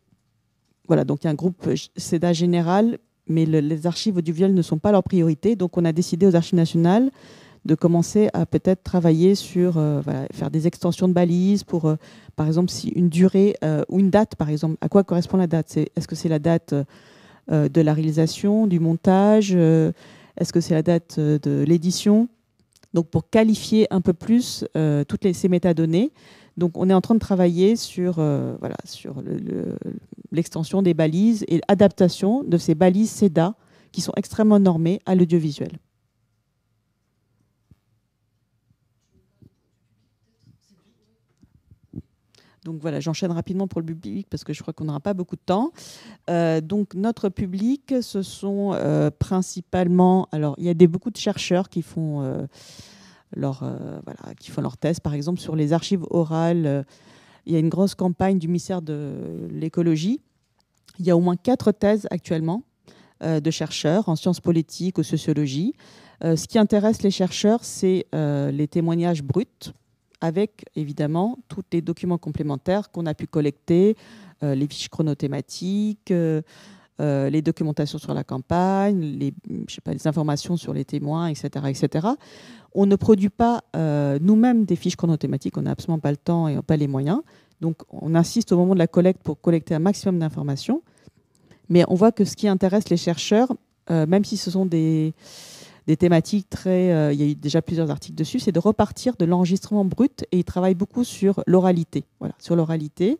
Speaker 3: voilà, donc il y a un groupe CEDA général, mais les archives audiovisuelles ne sont pas leur priorité. Donc, on a décidé aux Archives nationales de commencer à peut-être travailler sur faire des extensions de balises pour, par exemple, si une durée ou une date, par exemple, à quoi correspond la date? Est-ce que c'est la date de la réalisation, du montage? Est-ce que c'est la date de l'édition? Donc, pour qualifier un peu plus toutes ces métadonnées. Donc, on est en train de travailler sur l'extension des balises et l'adaptation de ces balises CEDA qui sont extrêmement normées à l'audiovisuel. Donc voilà, j'enchaîne rapidement pour le public parce que je crois qu'on n'aura pas beaucoup de temps. Donc notre public, ce sont principalement... Alors, il y a beaucoup de chercheurs qui font leur thèse, par exemple, sur les archives orales. Il y a une grosse campagne du ministère de l'écologie. Il y a au moins 4 thèses actuellement de chercheurs en sciences politiques ou sociologie. Ce qui intéresse les chercheurs, c'est les témoignages bruts, avec évidemment tous les documents complémentaires qu'on a pu collecter, les fiches chronothématiques, les documentations sur la campagne, les informations sur les témoins, etc., etc. On ne produit pas nous-mêmes des fiches chronothématiques, on n'a absolument pas le temps et pas les moyens. Donc on insiste au moment de la collecte pour collecter un maximum d'informations. Mais on voit que ce qui intéresse les chercheurs, même si ce sont des thématiques très... il y a eu déjà plusieurs articles dessus, c'est de repartir de l'enregistrement brut, et ils travaillent beaucoup sur l'oralité. Voilà, sur l'oralité,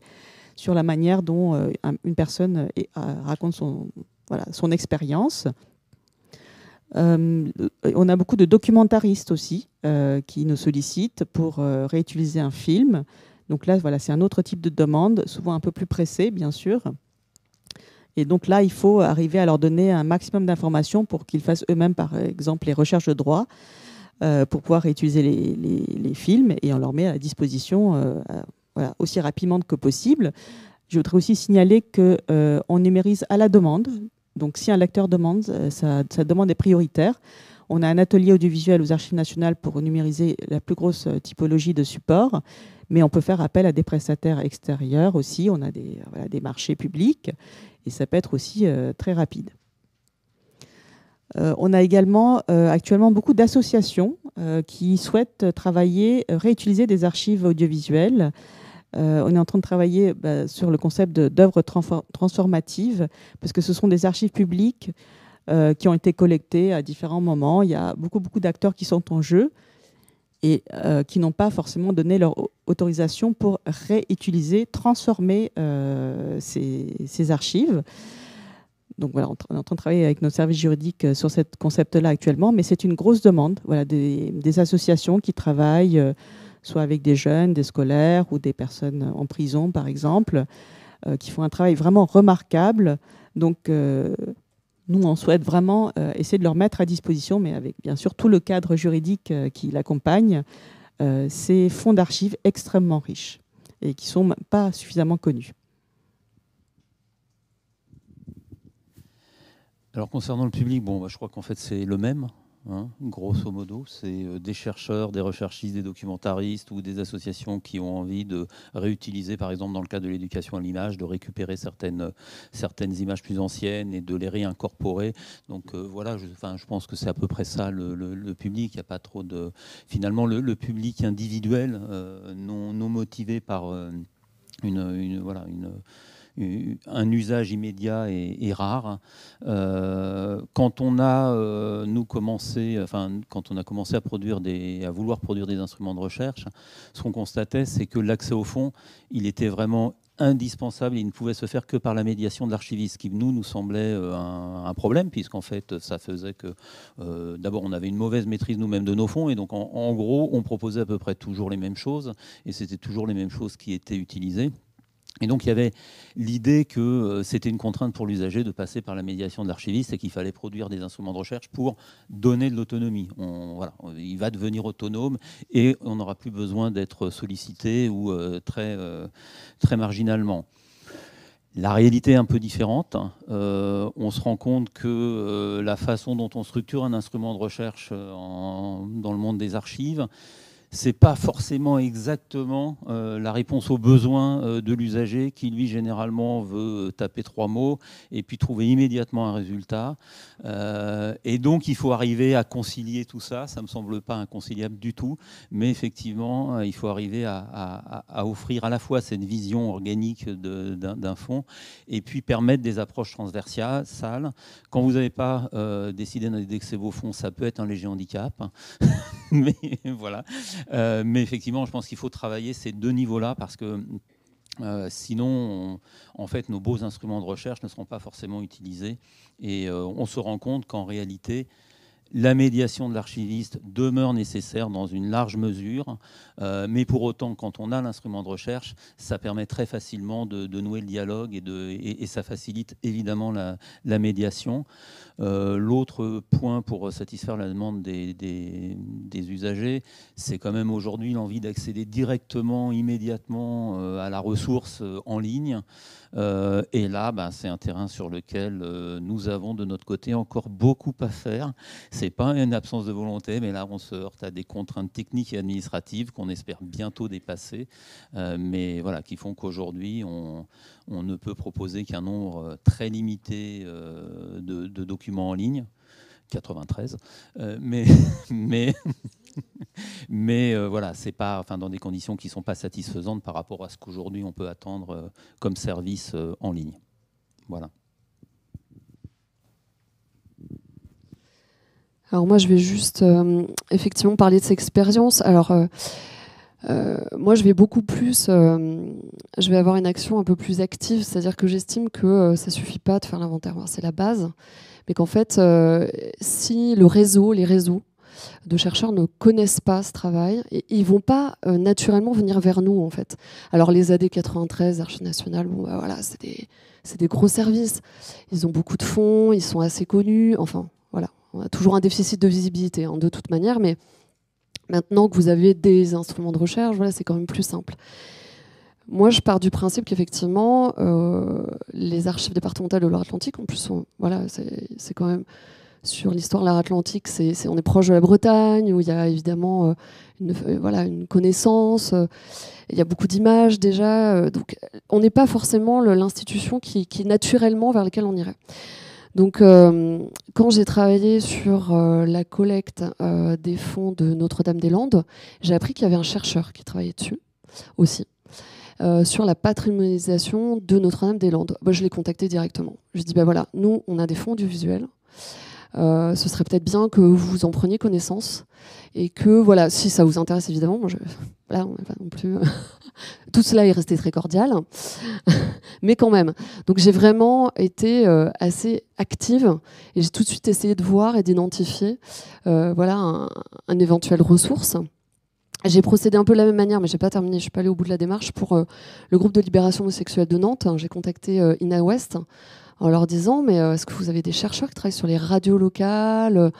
Speaker 3: sur la manière dont une personne raconte son expérience. On a beaucoup de documentaristes aussi qui nous sollicitent pour réutiliser un film. Donc là, voilà, c'est un autre type de demande, souvent un peu plus pressée, bien sûr. Et donc là, il faut arriver à leur donner un maximum d'informations pour qu'ils fassent eux-mêmes, par exemple, les recherches de droit pour pouvoir réutiliser les films, et on leur met à disposition aussi rapidement que possible. Je voudrais aussi signaler qu'on numérise à la demande. Donc si un lecteur demande, sa demande est prioritaire. On a un atelier audiovisuel aux Archives nationales pour numériser la plus grosse typologie de supports, mais on peut faire appel à des prestataires extérieurs aussi. On a des marchés publics, et ça peut être aussi très rapide. On a également actuellement beaucoup d'associations qui souhaitent réutiliser des archives audiovisuelles. On est en train de travailler sur le concept d'œuvres transformatives, parce que ce sont des archives publiques qui ont été collectées à différents moments. Il y a beaucoup d'acteurs qui sont en jeu et qui n'ont pas forcément donné leur autorisation pour réutiliser, transformer ces archives. Donc voilà, on est en train de travailler avec notre service juridique sur ce concept-là actuellement, mais c'est une grosse demande. Voilà, des associations qui travaillent soit avec des jeunes, des scolaires ou des personnes en prison, par exemple, qui font un travail vraiment remarquable. Donc, nous, on souhaite vraiment essayer de leur mettre à disposition, mais avec bien sûr tout le cadre juridique qui l'accompagne, ces fonds d'archives extrêmement riches et qui ne sont pas suffisamment connus.
Speaker 2: Alors, concernant le public, je crois qu'en fait, c'est le même. Grosso modo, c'est des chercheurs, des recherchistes, des documentaristes ou des associations qui ont envie de réutiliser, par exemple dans le cadre de l'éducation à l'image, de récupérer certaines images plus anciennes et de les réincorporer. Donc voilà, je pense que c'est à peu près ça le public. Il n'y a pas trop de... Finalement, le public individuel, non motivé par un usage immédiat et rare. Quand on a commencé à vouloir produire des instruments de recherche, ce qu'on constatait, c'est que l'accès au fond, il était vraiment indispensable. Il ne pouvait se faire que par la médiation de l'archiviste, qui nous semblait un problème, puisqu'en fait, ça faisait que d'abord, on avait une mauvaise maîtrise nous-mêmes de nos fonds, et donc en gros, on proposait à peu près toujours les mêmes choses, et c'était toujours les mêmes choses qui étaient utilisées. Et donc il y avait l'idée que c'était une contrainte pour l'usager de passer par la médiation de l'archiviste et qu'il fallait produire des instruments de recherche pour donner de l'autonomie. Voilà, il va devenir autonome et on n'aura plus besoin d'être sollicité ou très marginalement. La réalité est un peu différente. On se rend compte que la façon dont on structure un instrument de recherche dans le monde des archives, c'est pas forcément exactement la réponse aux besoins de l'usager qui, lui, généralement, veut taper 3 mots et puis trouver immédiatement un résultat. Et donc, il faut arriver à concilier tout ça. Ça me semble pas inconciliable du tout. Mais effectivement, il faut arriver à offrir à la fois cette vision organique d'un fonds et puis permettre des approches transversales. Quand vous n'avez pas décidé d'indexer vos fonds, ça peut être un léger handicap. Mais voilà. Mais effectivement, je pense qu'il faut travailler ces 2 niveaux-là parce que sinon, en fait, nos beaux instruments de recherche ne seront pas forcément utilisés. Et on se rend compte qu'en réalité, la médiation de l'archiviste demeure nécessaire dans une large mesure, mais pour autant, quand on a l'instrument de recherche, ça permet très facilement de nouer le dialogue et ça facilite évidemment la médiation. L'autre point pour satisfaire la demande des usagers, c'est quand même aujourd'hui l'envie d'accéder directement, immédiatement à la ressource en ligne. Et là, c'est un terrain sur lequel nous avons de notre côté encore beaucoup à faire. C'est pas une absence de volonté, mais là, on se heurte à des contraintes techniques et administratives qu'on espère bientôt dépasser, mais voilà, qui font qu'aujourd'hui, on ne peut proposer qu'un nombre très limité de documents en ligne, 93, mais voilà, c'est pas, dans des conditions qui ne sont pas satisfaisantes par rapport à ce qu'aujourd'hui on peut attendre comme service en ligne. Voilà.
Speaker 1: Alors moi, je vais juste effectivement parler de cette expérience. Alors moi, je vais beaucoup plus, je vais avoir une action un peu plus active, c'est-à-dire que j'estime que ça suffit pas de faire l'inventaire, c'est la base, mais qu'en fait, si les réseaux de chercheurs ne connaissent pas ce travail, et ils vont pas naturellement venir vers nous en fait. Alors les AD 93, Archives nationales, voilà, c'est des gros services. Ils ont beaucoup de fonds, ils sont assez connus. Enfin voilà, on a toujours un déficit de visibilité de toute manière, mais maintenant que vous avez des instruments de recherche, voilà, c'est quand même plus simple. Moi, je pars du principe qu'effectivement, les archives départementales de Loire-Atlantique, en plus, voilà, c'est quand même sur l'histoire de Loire-Atlantique, on est proche de la Bretagne, où il y a évidemment une connaissance, il y a beaucoup d'images déjà, donc on n'est pas forcément l'institution qui naturellement vers laquelle on irait. Donc, quand j'ai travaillé sur la collecte des fonds de Notre-Dame-des-Landes, j'ai appris qu'il y avait un chercheur qui travaillait dessus aussi, sur la patrimonialisation de Notre-Dame-des-Landes. Je l'ai contacté directement. Je lui ai dit, voilà, nous, on a des fonds audiovisuels. Ce serait peut-être bien que vous en preniez connaissance et que, voilà, si ça vous intéresse évidemment, voilà, on n'est pas non plus... Tout cela est resté très cordial, mais quand même. Donc j'ai vraiment été assez active et j'ai tout de suite essayé de voir et d'identifier un éventuelle ressource. J'ai procédé un peu de la même manière, mais je n'ai pas terminé, je ne suis pas allée au bout de la démarche. Pour le groupe de libération homosexuelle de Nantes, j'ai contacté Ina West en leur disant, mais est-ce que vous avez des chercheurs qui travaillent sur les radios locales ?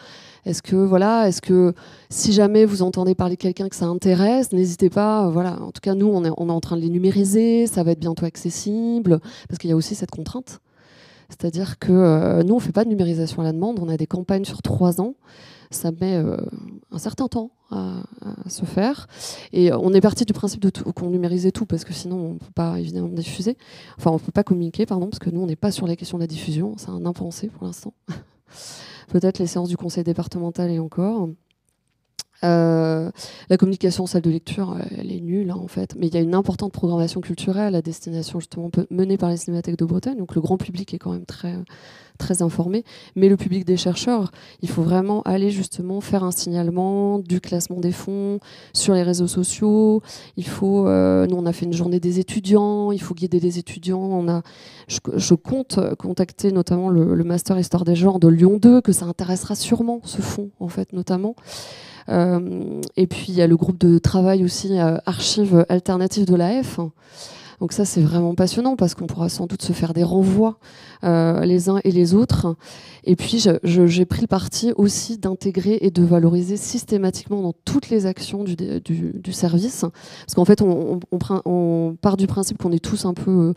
Speaker 1: Est-ce que si jamais vous entendez parler de quelqu'un que ça intéresse, n'hésitez pas. Voilà. En tout cas, nous, on est en train de les numériser, ça va être bientôt accessible, parce qu'il y a aussi cette contrainte. C'est-à-dire que nous, on ne fait pas de numérisation à la demande, on a des campagnes sur 3 ans. Ça met un certain temps à se faire. Et on est parti du principe qu'on numérisait tout, parce que sinon, on ne peut pas évidemment diffuser. Enfin, on ne peut pas communiquer, parce que nous, on n'est pas sur la question de la diffusion. C'est un impensé pour l'instant. Peut-être les séances du conseil départemental et encore. La communication en salle de lecture, elle est nulle en fait, mais il y a une importante programmation culturelle à destination justement menée par les Cinémathèques de Bretagne, donc le grand public est quand même très, très informé, mais le public des chercheurs, il faut vraiment aller justement faire un signalement du classement des fonds sur les réseaux sociaux. Il faut, nous on a fait une journée des étudiants, il faut guider les étudiants. Je compte contacter notamment le master Histoire des genres de Lyon 2, que ça intéressera sûrement ce fonds en fait notamment. Et puis il y a le groupe de travail aussi Archives alternatives de l'AF, Donc ça, c'est vraiment passionnant parce qu'on pourra sans doute se faire des renvois les uns et les autres. Et puis, j'ai pris le parti aussi d'intégrer et de valoriser systématiquement dans toutes les actions du service. Parce qu'en fait, on part du principe qu'on est tous un peu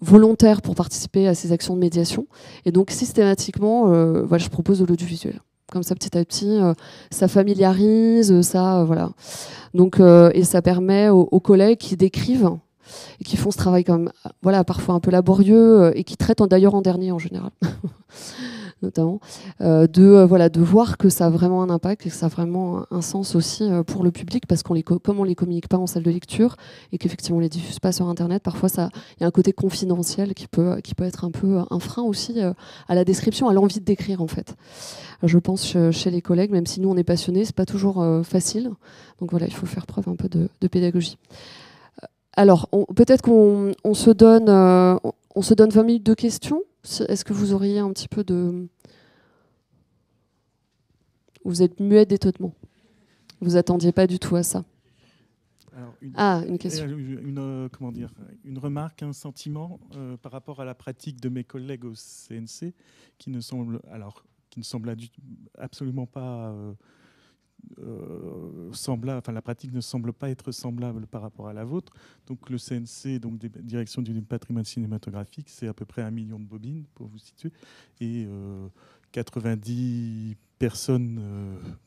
Speaker 1: volontaires pour participer à ces actions de médiation. Et donc, systématiquement, voilà, je propose de l'audiovisuel. Comme ça, petit à petit, ça familiarise, ça, voilà. Donc, et ça permet aux collègues qui décrivent et qui font ce travail comme, voilà, parfois un peu laborieux et qui traitent d'ailleurs en dernier en général, notamment, de voir que ça a vraiment un impact et que ça a vraiment un sens aussi pour le public, parce comme on les communique pas en salle de lecture et qu'effectivement on les diffuse pas sur Internet, parfois il y a un côté confidentiel qui peut être un peu un frein aussi à la description, à l'envie de décrire en fait. Je pense chez les collègues, même si nous on est passionnés, c'est pas toujours facile. Donc voilà, il faut faire preuve un peu de pédagogie. Alors, peut-être qu'on se donne 20 minutes de questions. Est-ce que vous auriez un petit peu de... Vous êtes muet d'étonnement. Vous attendiez pas du tout à ça.
Speaker 4: Alors,
Speaker 1: une question.
Speaker 4: Une remarque, un sentiment par rapport à la pratique de mes collègues au CNC qui ne semble absolument pas semblable. Enfin, la pratique ne semble pas être semblable par rapport à la vôtre. Donc, le CNC, donc Direction du patrimoine cinématographique, c'est à peu près 1 million de bobines pour vous situer, et 90 personnes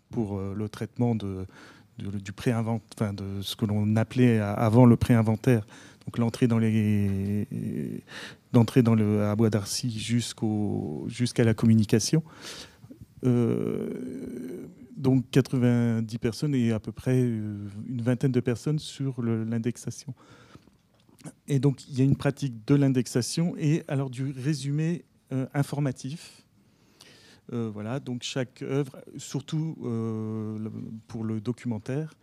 Speaker 4: pour le traitement du préinventaire, enfin de ce que l'on appelait avant le préinventaire. Donc l'entrée à Bois d'Arcy jusqu'à la communication. Donc 90 personnes et à peu près une vingtaine de personnes sur l'indexation. Et donc il y a une pratique de l'indexation et alors du résumé informatif. Voilà, donc chaque œuvre, surtout pour le documentaire,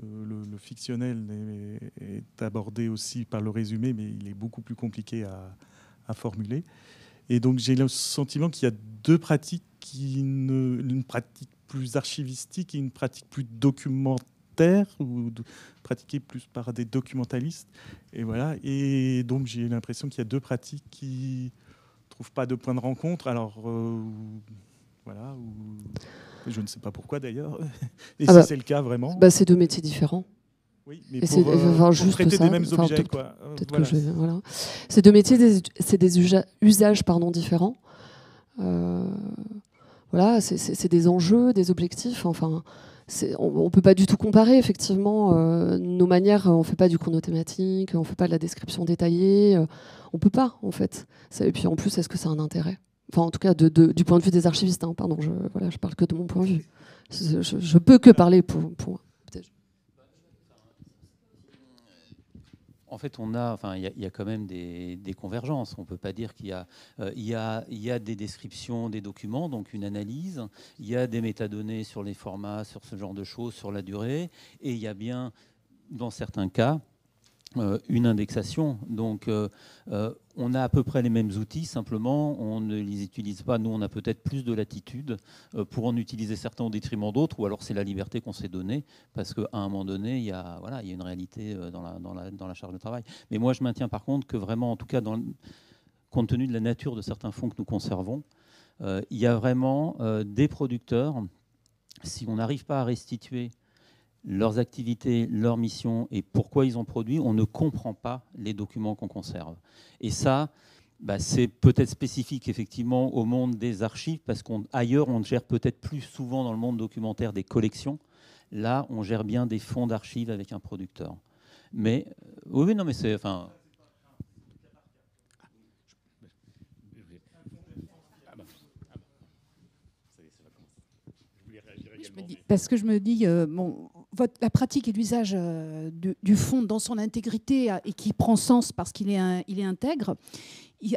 Speaker 4: le fictionnel est abordé aussi par le résumé, mais il est beaucoup plus compliqué à formuler. Et donc j'ai le sentiment qu'il y a deux pratiques, une pratique plus archivistique et une pratique plus documentaire, ou pratiquée plus par des documentalistes. Et voilà. Et donc j'ai l'impression qu'il y a deux pratiques qui ne trouvent pas de point de rencontre. Alors voilà. Je ne sais pas pourquoi d'ailleurs. Et si c'est le cas vraiment.
Speaker 1: C'est deux métiers différents.
Speaker 4: Oui, mais
Speaker 1: pour traiter
Speaker 4: des mêmes objets, quoi.
Speaker 1: Voilà. Ces deux métiers, c'est des usages différents. Voilà, c'est des enjeux, des objectifs. Enfin, on ne peut pas du tout comparer, effectivement. Nos manières, on ne fait pas du chrono thématique, on ne fait pas de la description détaillée. On ne peut pas, en fait. Et puis en plus, est-ce que ça a un intérêt ? Enfin, en tout cas, du point de vue des archivistes. Hein, pardon, je parle que de mon point de vue. Je peux que parler pour peut-être.
Speaker 2: En fait, il y a quand même des convergences. On ne peut pas dire qu'il y a des descriptions des documents, donc une analyse. Il y a des métadonnées sur les formats, sur ce genre de choses, sur la durée. Et il y a bien, dans certains cas, une indexation. Donc, on a à peu près les mêmes outils, simplement, on ne les utilise pas. Nous, on a peut-être plus de latitude pour en utiliser certains au détriment d'autres, ou alors c'est la liberté qu'on s'est donnée, parce qu'à un moment donné, il y a une réalité dans la charge de travail. Mais moi, je maintiens par contre que vraiment, en tout cas, compte tenu de la nature de certains fonds que nous conservons, il y a vraiment des producteurs, si on n'arrive pas à restituer leurs activités, leurs missions et pourquoi ils ont produit, on ne comprend pas les documents qu'on conserve. Et ça, c'est peut-être spécifique effectivement au monde des archives, parce qu'ailleurs, on gère peut-être plus souvent dans le monde documentaire des collections. Là, on gère bien des fonds d'archives avec un producteur. Mais oui, non, mais c'est... Enfin,
Speaker 5: parce que je me dis, la pratique et l'usage du fond dans son intégrité et qui prend sens parce qu'il est intègre,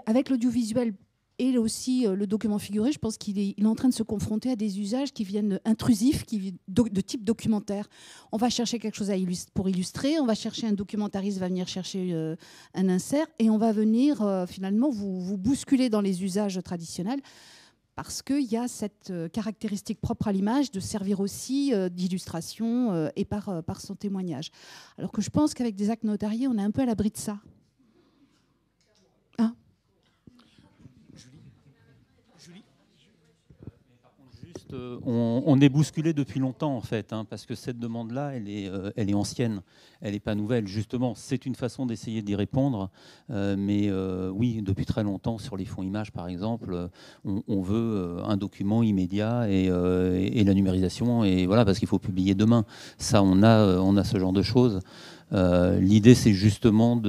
Speaker 5: avec l'audiovisuel et aussi le document figuré, je pense qu'il est en train de se confronter à des usages qui viennent intrusifs, de type documentaire. On va chercher quelque chose pour illustrer, on va chercher un documentariste, va venir chercher un insert, et on va venir finalement vous bousculer dans les usages traditionnels, parce qu'il y a cette caractéristique propre à l'image de servir aussi d'illustration et par son témoignage. Alors que je pense qu'avec des actes notariés, on est un peu à l'abri de ça.
Speaker 2: fait, on est bousculé depuis longtemps, en fait, hein, parce que cette demande-là, elle est ancienne, elle n'est pas nouvelle. Justement, c'est une façon d'essayer d'y répondre, mais oui, depuis très longtemps, sur les fonds images, par exemple, on veut un document immédiat et la numérisation, et voilà, parce qu'il faut publier demain. Ça, on a ce genre de choses. L'idée, c'est justement,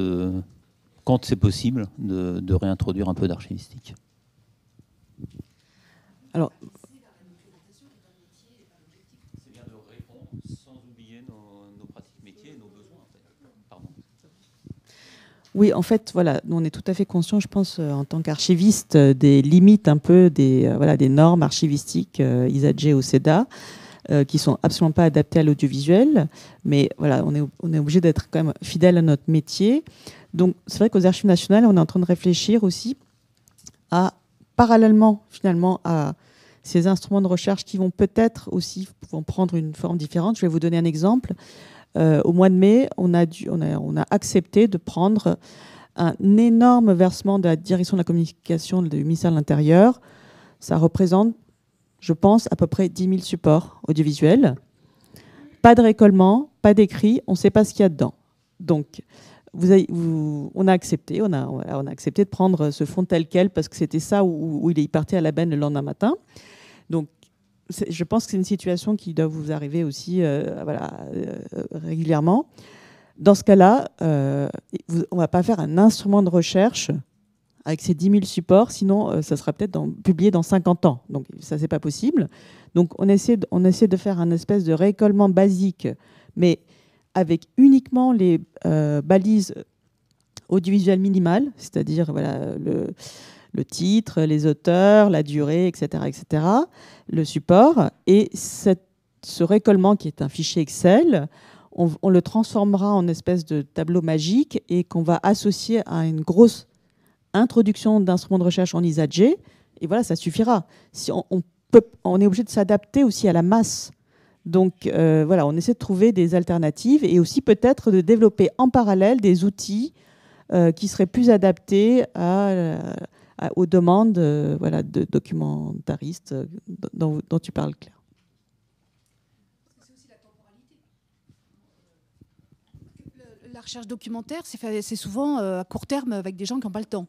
Speaker 2: quand c'est possible, de réintroduire un peu d'archivistique.
Speaker 3: Alors,
Speaker 2: c'est bien de répondre sans oublier nos pratiques métiers et nos besoins. En fait. Pardon.
Speaker 3: oui, en fait, voilà, nous, on est tout à fait conscients, je pense, en tant qu'archiviste, des limites un peu des normes archivistiques ISAGE ou CEDA, qui sont absolument pas adaptées à l'audiovisuel. Mais voilà, on est obligé d'être quand même fidèle à notre métier. Donc, c'est vrai qu'aux Archives nationales, on est en train de réfléchir aussi parallèlement, finalement, à ces instruments de recherche qui vont peut-être aussi prendre une forme différente. Je vais vous donner un exemple. Au mois de mai, on a accepté de prendre un énorme versement de la direction de la communication du ministère de l'Intérieur. Ça représente, je pense, à peu près 10 000 supports audiovisuels. Pas de récollement, pas d'écrit, on ne sait pas ce qu'il y a dedans. Donc, on a accepté de prendre ce fonds tel quel parce que c'était ça où il est parti à la benne le lendemain matin. Donc, je pense que c'est une situation qui doit vous arriver aussi régulièrement. Dans ce cas-là, on ne va pas faire un instrument de recherche avec ces 10 000 supports, sinon ça sera peut-être publié dans 50 ans. Donc ça, c'est pas possible. Donc on essaie de faire un espèce de récollement basique, mais avec uniquement les balises audiovisuelles minimales, c'est-à-dire voilà, le titre, les auteurs, la durée, etc., le support. Et ce récollement, qui est un fichier Excel, on le transformera en espèce de tableau magique et qu'on va associer à une grosse introduction d'instruments de recherche en ISAGE. Et voilà, ça suffira. Si on est obligé de s'adapter aussi à la masse. Donc voilà, on essaie de trouver des alternatives et aussi peut-être de développer en parallèle des outils qui seraient plus adaptés aux demandes de documentaristes dont tu parles, Claire.
Speaker 5: C'est aussi la temporalité. La recherche documentaire, c'est souvent à court terme avec des gens qui n'ont pas le temps.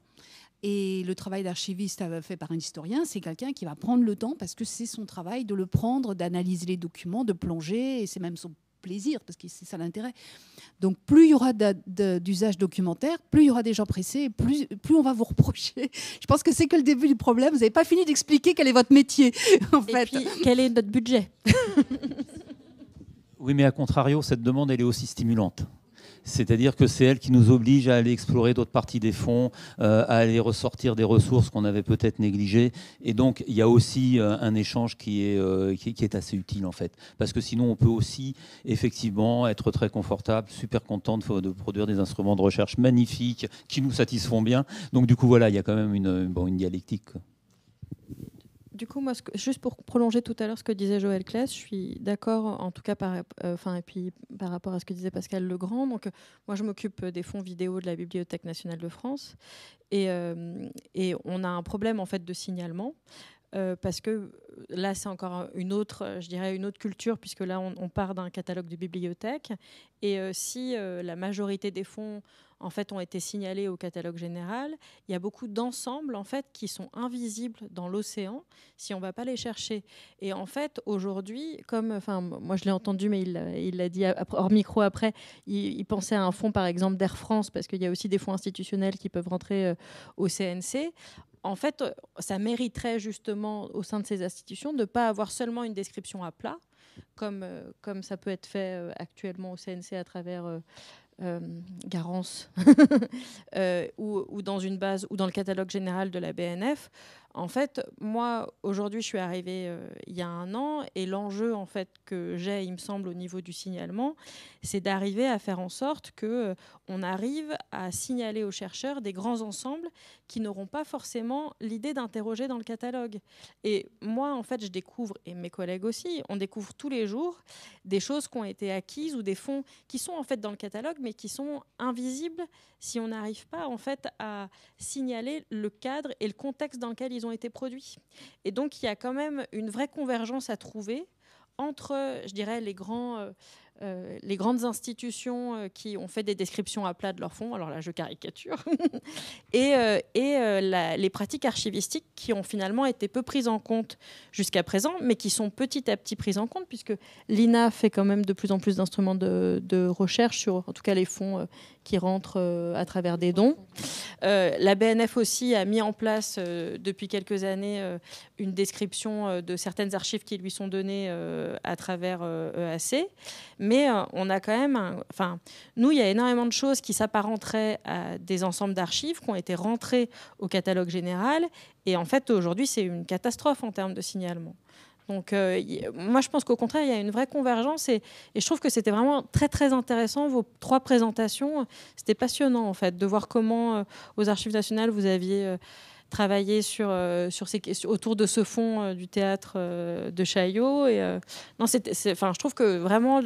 Speaker 5: Et le travail d'archiviste fait par un historien, c'est quelqu'un qui va prendre le temps parce que c'est son travail de le prendre, d'analyser les documents, de plonger, et c'est même son plaisir parce que c'est ça l'intérêt. Donc plus il y aura d'usage documentaire, plus il y aura des gens pressés, plus on va vous reprocher. Je pense que c'est que le début du problème. Vous n'avez pas fini d'expliquer quel est votre métier, en fait.
Speaker 6: Puis, quel est notre budget?
Speaker 2: Oui, mais à contrario, cette demande, elle est aussi stimulante. C'est-à-dire que c'est elle qui nous oblige à aller explorer d'autres parties des fonds, à aller ressortir des ressources qu'on avait peut-être négligées. Et donc, il y a aussi un échange qui est assez utile, en fait. Parce que sinon, on peut aussi, effectivement, être très confortable, super content de produire des instruments de recherche magnifiques, qui nous satisfont bien. Donc, du coup, voilà, il y a quand même une dialectique, quoi.
Speaker 6: Du coup, moi, juste pour prolonger tout à l'heure ce que disait Joël Claes, je suis d'accord, en tout cas, et puis par rapport à ce que disait Pascal Legrand. Donc, moi, je m'occupe des fonds vidéo de la Bibliothèque nationale de France, et on a un problème en fait de signalement. Parce que là, c'est encore une autre culture, puisque là, on part d'un catalogue de bibliothèque. Et si la majorité des fonds en fait, ont été signalés au catalogue général, il y a beaucoup d'ensembles en fait, qui sont invisibles dans l'océan si on ne va pas les chercher. Et en fait, aujourd'hui, moi je l'ai entendu, mais il l'a dit hors micro après, il pensait à un fonds, par exemple, d'Air France, parce qu'il y a aussi des fonds institutionnels qui peuvent rentrer au CNC. En fait, ça mériterait justement au sein de ces institutions de ne pas avoir seulement une description à plat, comme ça peut être fait actuellement au CNC à travers Garance ou dans une base ou dans le catalogue général de la BNF. En fait, moi, aujourd'hui, je suis arrivée il y a 1 an et l'enjeu en fait, que j'ai, il me semble, au niveau du signalement, c'est d'arriver à faire en sorte qu'on arrive à signaler aux chercheurs des grands ensembles qui n'auront pas forcément l'idée d'interroger dans le catalogue. Et moi, en fait, je découvre, et mes collègues aussi, on découvre tous les jours des choses qui ont été acquises ou des fonds qui sont en fait dans le catalogue, mais qui sont invisibles si on n'arrive pas en fait à signaler le cadre et le contexte dans lequel ils ils ont été produits. Et donc, il y a quand même une vraie convergence à trouver entre, je dirais, les grandes institutions qui ont fait des descriptions à plat de leurs fonds, alors là je caricature, et les pratiques archivistiques qui ont finalement été peu prises en compte jusqu'à présent, mais qui sont petit à petit prises en compte, puisque l'INA fait quand même de plus en plus d'instruments de recherche sur, en tout cas, les fonds qui rentrent à travers des dons. La BNF aussi a mis en place depuis quelques années une description de certaines archives qui lui sont données à travers EAC. Mais on a quand même... nous, il y a énormément de choses qui s'apparenteraient à des ensembles d'archives qui ont été rentrées au catalogue général. Et en fait, aujourd'hui, c'est une catastrophe en termes de signalement. Donc, moi, je pense qu'au contraire, il y a une vraie convergence. Et je trouve que c'était vraiment très, très intéressant. Vos 3 présentations, c'était passionnant, en fait, de voir comment, aux Archives nationales, vous aviez travaillé autour de ce fonds du théâtre de Chaillot. Et, je trouve que vraiment,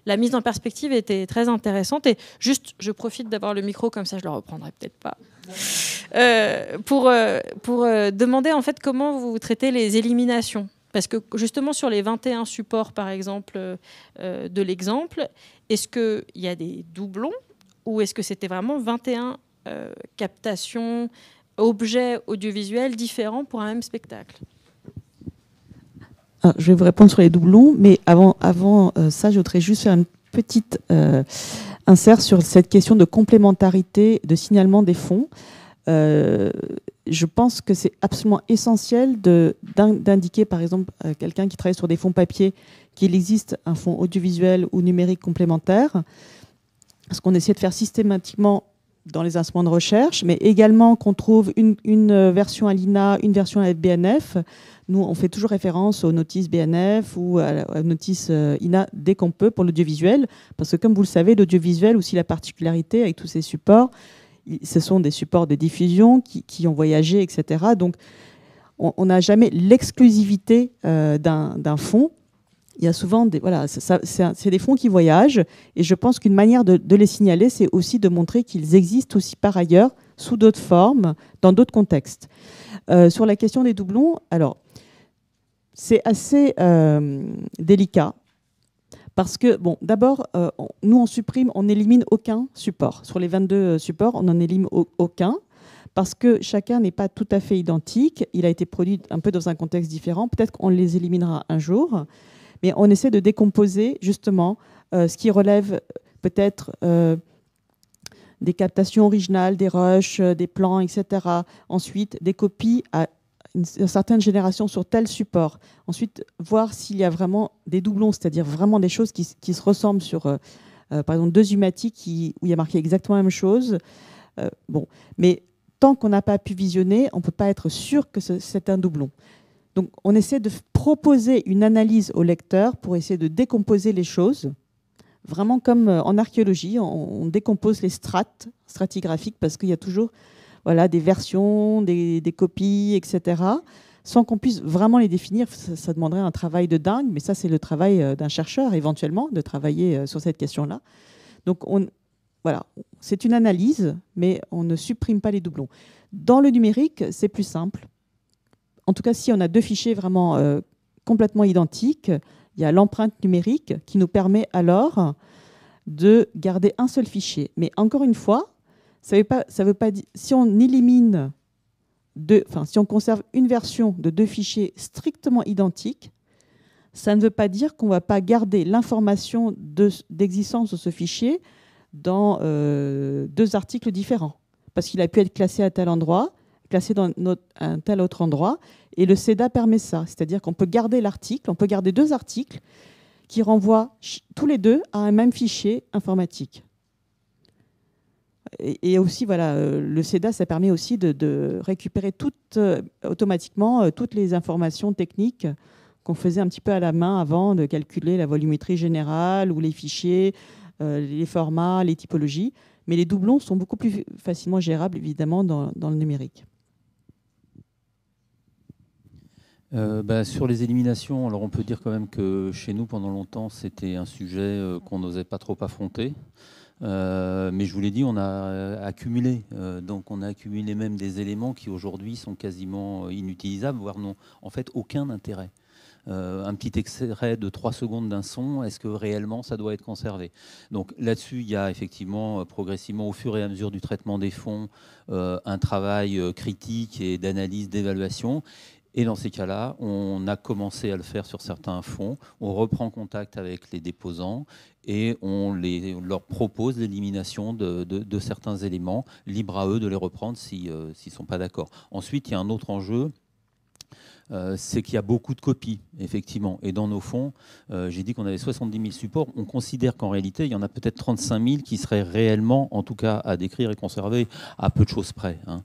Speaker 6: la mise en perspective était très intéressante. Et juste, je profite d'avoir le micro, comme ça, je ne le reprendrai peut-être pas. Pour demander, en fait, comment vous traitez les éliminations. Parce que justement, sur les 21 supports, par exemple, de l'exemple, est-ce qu'il y a des doublons ou est-ce que c'était vraiment 21 captations, objets audiovisuels différents pour un même spectacle?
Speaker 3: Alors, je vais vous répondre sur les doublons, mais avant ça, je voudrais juste faire une petite insert sur cette question de complémentarité, de signalement des fonds. Je pense que c'est absolument essentiel d'indiquer, par exemple, quelqu'un qui travaille sur des fonds papier, qu'il existe un fonds audiovisuel ou numérique complémentaire. Ce qu'on essaie de faire systématiquement dans les instruments de recherche, mais également qu'on trouve une version à l'INA, une version à la BNF. Nous, on fait toujours référence aux notices BNF ou aux notices INA dès qu'on peut pour l'audiovisuel, parce que comme vous le savez, l'audiovisuel, aussi la particularité avec tous ces supports, ce sont des supports de diffusion qui ont voyagé, etc. Donc, on n'a jamais l'exclusivité d'un fonds. Il y a souvent c'est des fonds qui voyagent. Et je pense qu'une manière de les signaler, c'est aussi de montrer qu'ils existent aussi par ailleurs, sous d'autres formes, dans d'autres contextes. Sur la question des doublons, alors, c'est assez délicat. Parce que, bon, d'abord, nous, on n'élimine aucun support. Sur les 22 supports, on n'en élimine aucun, parce que chacun n'est pas tout à fait identique. Il a été produit un peu dans un contexte différent. Peut-être qu'on les éliminera un jour, mais on essaie de décomposer, justement, ce qui relève peut-être des captations originales, des rushs, des plans, etc. Ensuite, des copies à une certaine génération sur tel support. Ensuite, voir s'il y a vraiment des doublons, c'est-à-dire vraiment des choses qui se ressemblent sur, par exemple, 2 humatiques où il y a marqué exactement la même chose. Bon, mais tant qu'on n'a pas pu visionner, on ne peut pas être sûr que c'est un doublon. Donc, on essaie de proposer une analyse au lecteur pour essayer de décomposer les choses, vraiment comme en archéologie, on décompose les stratigraphiques, parce qu'il y a toujours des versions, des copies, etc., sans qu'on puisse vraiment les définir. Ça demanderait un travail de dingue, mais ça, c'est le travail d'un chercheur, éventuellement, de travailler sur cette question-là. Donc, c'est une analyse, mais on ne supprime pas les doublons. Dans le numérique, c'est plus simple. En tout cas, si on a 2 fichiers vraiment complètement identiques, il y a l'empreinte numérique qui nous permet alors de garder un seul fichier. Mais encore une fois, ça veut pas dire, si on élimine si on conserve une version de 2 fichiers strictement identiques, ça ne veut pas dire qu'on ne va pas garder l'information d'existence de ce fichier dans 2 articles différents. Parce qu'il a pu être classé à tel endroit, classé dans un tel autre endroit, et le CEDA permet ça. C'est-à-dire qu'on peut garder l'article, on peut garder 2 articles qui renvoient tous les 2 à un même fichier informatique. Et aussi, le CEDA, ça permet aussi de récupérer automatiquement toutes les informations techniques qu'on faisait un petit peu à la main avant, de calculer la volumétrie générale ou les fichiers, les formats, les typologies. Mais les doublons sont beaucoup plus facilement gérables, évidemment, dans le numérique.
Speaker 2: Sur les éliminations, alors on peut dire quand même que chez nous, pendant longtemps, c'était un sujet qu'on n'osait pas trop affronter. Mais je vous l'ai dit, on a accumulé. Donc on a accumulé même des éléments qui aujourd'hui sont quasiment inutilisables, voire n'ont en fait aucun intérêt. Un petit extrait de 3 secondes d'un son, est-ce que réellement ça doit être conservé? Donc là-dessus, il y a effectivement progressivement, au fur et à mesure du traitement des fonds, un travail critique et d'analyse, d'évaluation. Et dans ces cas-là, on a commencé à le faire sur certains fonds. On reprend contact avec les déposants et on leur propose l'élimination de certains éléments. Libre à eux de les reprendre s'ils ne sont pas d'accord. Ensuite, il y a un autre enjeu. C'est qu'il y a beaucoup de copies, effectivement. Et dans nos fonds, j'ai dit qu'on avait 70 000 supports. On considère qu'en réalité, il y en a peut-être 35 000 qui seraient réellement, en tout cas, à décrire et conserver à peu de choses près. Hein.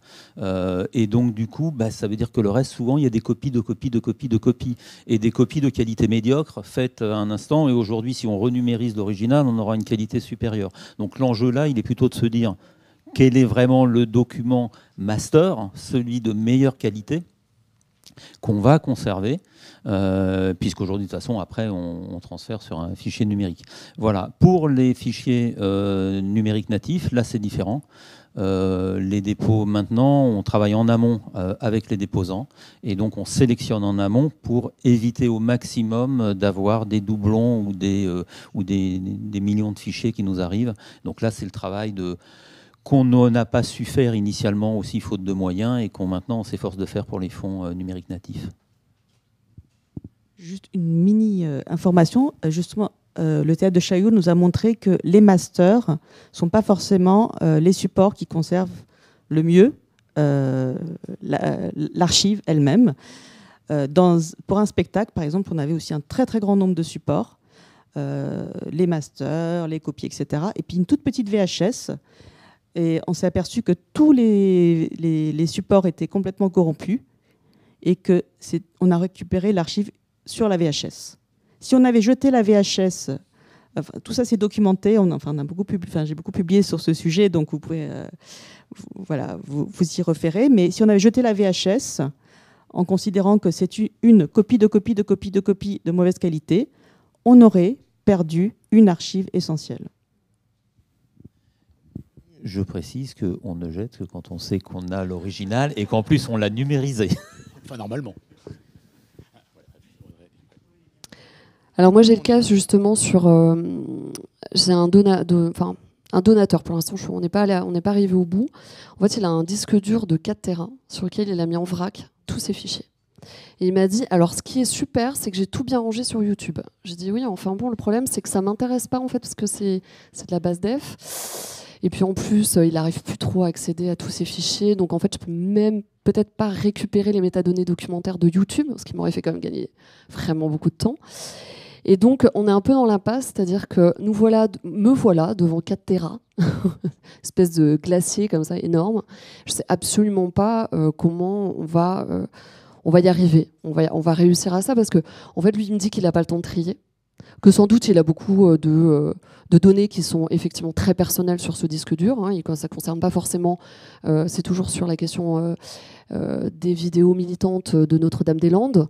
Speaker 2: Et donc, du coup, ça veut dire que le reste, souvent, il y a des copies de copies de copies de copies. Et des copies de qualité médiocre faites à un instant. Et aujourd'hui, si on renumérise l'original, on aura une qualité supérieure. Donc l'enjeu là, il est plutôt de se dire quel est vraiment le document master, celui de meilleure qualité, qu'on va conserver, puisqu'aujourd'hui, de toute façon, après, on transfère sur un fichier numérique. Voilà. Pour les fichiers numériques natifs, là, c'est différent. Les dépôts, maintenant, on travaille en amont avec les déposants, et donc on sélectionne en amont pour éviter au maximum d'avoir des doublons ou des millions de fichiers qui nous arrivent. Donc là, c'est le travail qu'on n'a pas su faire initialement aussi faute de moyens et qu'on maintenant on s'efforce de faire pour les fonds numériques natifs.
Speaker 3: Juste une mini information. Justement, le théâtre de Chaillot nous a montré que les masters ne sont pas forcément les supports qui conservent le mieux l'archive elle-même. Pour un spectacle, par exemple, on avait aussi un très très grand nombre de supports, les masters, les copies, etc. Et puis une toute petite VHS. Et on s'est aperçu que tous les supports étaient complètement corrompus et qu'on a récupéré l'archive sur la VHS. Si on avait jeté la VHS, tout ça c'est documenté, j'ai beaucoup publié sur ce sujet, donc vous pouvez vous y référer. Mais si on avait jeté la VHS en considérant que c'est une copie de copie de copie de copie de mauvaise qualité, on aurait perdu une archive essentielle.
Speaker 2: Je précise qu'on ne jette que quand on sait qu'on a l'original et qu'en plus on l'a numérisé.
Speaker 7: Enfin, normalement.
Speaker 1: Alors moi j'ai le cas justement sur... j'ai un donateur, pour l'instant on n'est pas arrivé au bout. En fait il a un disque dur de 4 Tera sur lequel il a mis en vrac tous ses fichiers. Et il m'a dit, alors ce qui est super, c'est que j'ai tout bien rangé sur YouTube. J'ai dit oui, enfin bon, le problème c'est que ça m'intéresse pas en fait parce que c'est de la base def. Et puis en plus, il n'arrive plus trop à accéder à tous ces fichiers. Donc en fait, je peux même peut-être pas récupérer les métadonnées documentaires de YouTube, ce qui m'aurait fait quand même gagner vraiment beaucoup de temps. Et donc on est un peu dans l'impasse, c'est-à-dire que me voilà devant 4 Tera, espèce de glacier comme ça énorme. Je sais absolument pas comment on va y arriver. On va réussir à ça parce que en fait, lui, il me dit qu'il n'a pas le temps de trier. Que sans doute il a beaucoup de données qui sont effectivement très personnelles sur ce disque dur. Hein, ça ne concerne pas forcément, c'est toujours sur la question des vidéos militantes de Notre-Dame-des-Landes.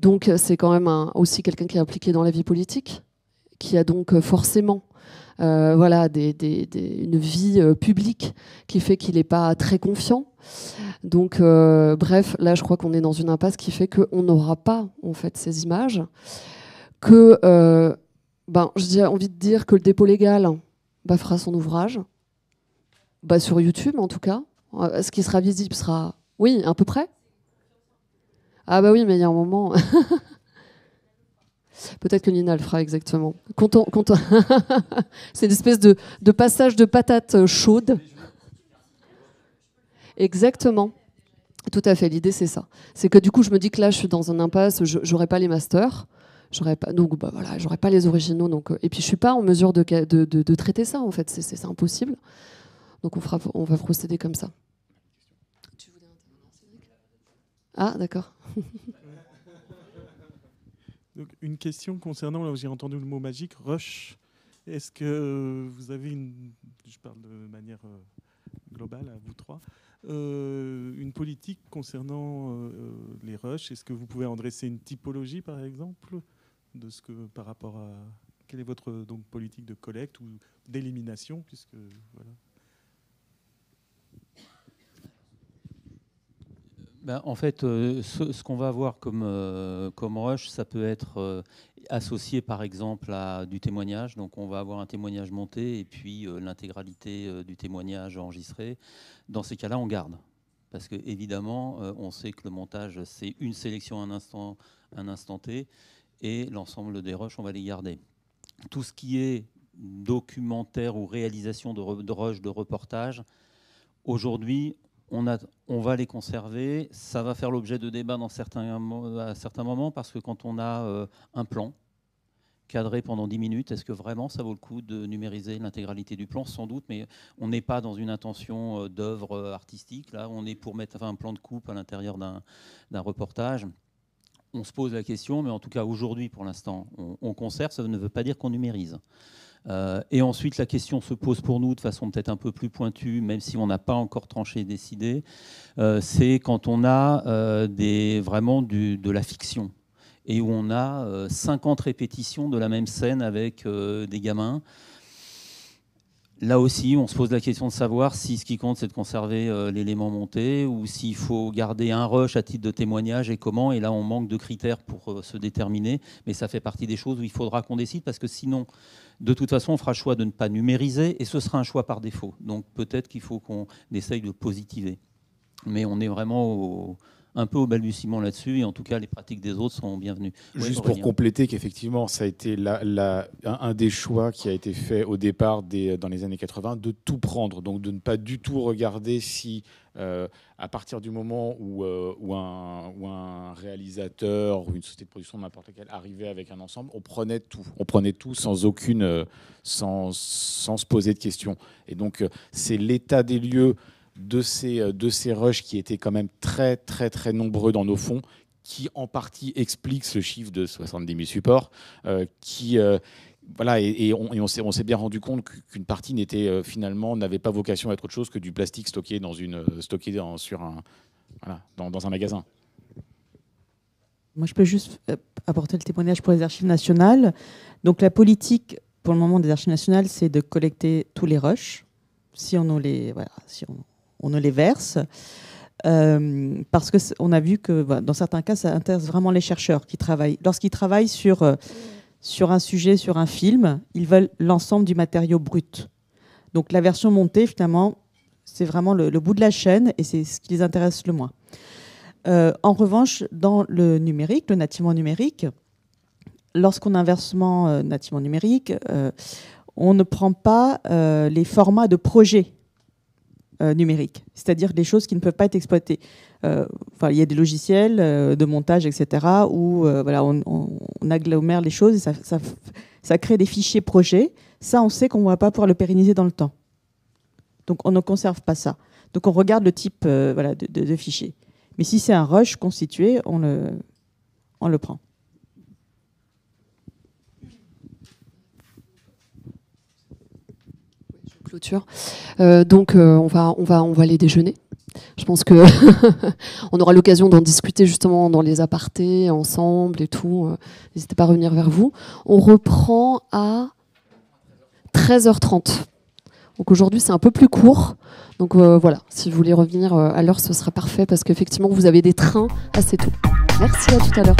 Speaker 1: Donc c'est quand même aussi quelqu'un qui est impliqué dans la vie politique, qui a donc forcément une vie publique qui fait qu'il n'est pas très confiant. Donc bref, là je crois qu'on est dans une impasse qui fait qu'on n'aura pas en fait ces images. Que j'ai envie de dire que le dépôt légal fera son ouvrage, sur YouTube en tout cas. Ce qui sera visible sera, oui, à peu près. Ah bah oui, mais il y a un moment... Peut-être que Nina le fera exactement. C'est une espèce de passage de patate chaude. Exactement. Tout à fait, l'idée c'est ça. C'est que du coup je me dis que là je suis dans un impasse, j'aurai pas les masters. J'aurais pas les originaux, donc et puis je suis pas en mesure de traiter ça en fait, c'est impossible. Donc on va procéder comme ça. Tu voulais intervenir, Cédric ? Ah d'accord.
Speaker 4: Donc, une question concernant, là où j'ai entendu le mot magique, rush. Est-ce que vous avez je parle de manière globale à vous trois, une politique concernant les rushs? Est-ce que vous pouvez en dresser une typologie par exemple par rapport à Quelle est votre donc, politique de collecte ou d'élimination puisque, voilà.
Speaker 2: Ben, en fait, ce qu'on va avoir comme rush, ça peut être associé par exemple à du témoignage. Donc on va avoir un témoignage monté et puis l'intégralité du témoignage enregistré. Dans ces cas-là, on garde. Parce qu'évidemment, on sait que le montage, c'est une sélection à un instant T, et l'ensemble des rushs, on va les garder. Tout ce qui est documentaire ou réalisation de rushs, de reportages, aujourd'hui, on va les conserver. Ça va faire l'objet de débats à certains moments, parce que quand on a un plan cadré pendant 10 minutes, est-ce que vraiment ça vaut le coup de numériser l'intégralité du plan? Sans doute, mais on n'est pas dans une intention d'œuvre artistique. Là, on est pour mettre un plan de coupe à l'intérieur d'un reportage. On se pose la question, mais en tout cas aujourd'hui, pour l'instant, on conserve. Ça ne veut pas dire qu'on numérise. Et ensuite, la question se pose pour nous de façon peut-être un peu plus pointue, même si on n'a pas encore tranché et décidé, c'est quand on a vraiment de la fiction et où on a 50 répétitions de la même scène avec des gamins. Là aussi, on se pose la question de savoir si ce qui compte, c'est de conserver l'élément monté ou s'il faut garder un rush à titre de témoignage et comment. Et là, on manque de critères pour se déterminer. Mais ça fait partie des choses où il faudra qu'on décide, parce que sinon, de toute façon, on fera le choix de ne pas numériser et ce sera un choix par défaut. Donc peut-être qu'il faut qu'on essaye de positiver. Mais on est vraiment un peu au balbutiement là-dessus, et en tout cas, les pratiques des autres sont bienvenues.
Speaker 7: Juste pour compléter qu'effectivement, ça a été un des choix qui a été fait au départ dans les années 80, de tout prendre, donc de ne pas du tout regarder si, à partir du moment où un réalisateur ou une société de production, n'importe laquelle, arrivait avec un ensemble, on prenait tout sans se poser de questions. Et donc, c'est l'état des lieux de ces rushs qui étaient quand même très, très, très nombreux dans nos fonds, qui en partie expliquent ce chiffre de 70 000 supports, voilà, et on s'est bien rendu compte qu'une partie n'avait pas vocation à être autre chose que du plastique stocké dans un magasin.
Speaker 3: Moi, je peux juste apporter le témoignage pour les archives nationales. Donc, la politique, pour le moment, des archives nationales, c'est de collecter tous les rushs, si on nous les verse. Parce qu'on a vu que dans certains cas, ça intéresse vraiment les chercheurs qui travaillent. Lorsqu'ils travaillent sur un sujet, sur un film, ils veulent l'ensemble du matériau brut. Donc la version montée, finalement, c'est vraiment le bout de la chaîne et c'est ce qui les intéresse le moins. En revanche, dans le numérique, le nativement numérique, lorsqu'on a un versement nativement numérique, on ne prend pas les formats de projet numériques, c'est-à-dire des choses qui ne peuvent pas être exploitées. Il y a des logiciels de montage, etc., où on agglomère les choses et ça crée des fichiers projets. Ça, on sait qu'on ne va pas pouvoir le pérenniser dans le temps. Donc, on ne conserve pas ça. Donc, on regarde le type de fichier. Mais si c'est un rush constitué, on le prend.
Speaker 1: Clôture. Donc on va aller déjeuner. Je pense que on aura l'occasion d'en discuter justement dans les apartés ensemble et tout. N'hésitez pas à revenir vers vous. On reprend à 13h30. Donc aujourd'hui c'est un peu plus court. Donc voilà, si vous voulez revenir à l'heure, ce sera parfait parce qu'effectivement vous avez des trains assez tôt. Merci, à tout à l'heure.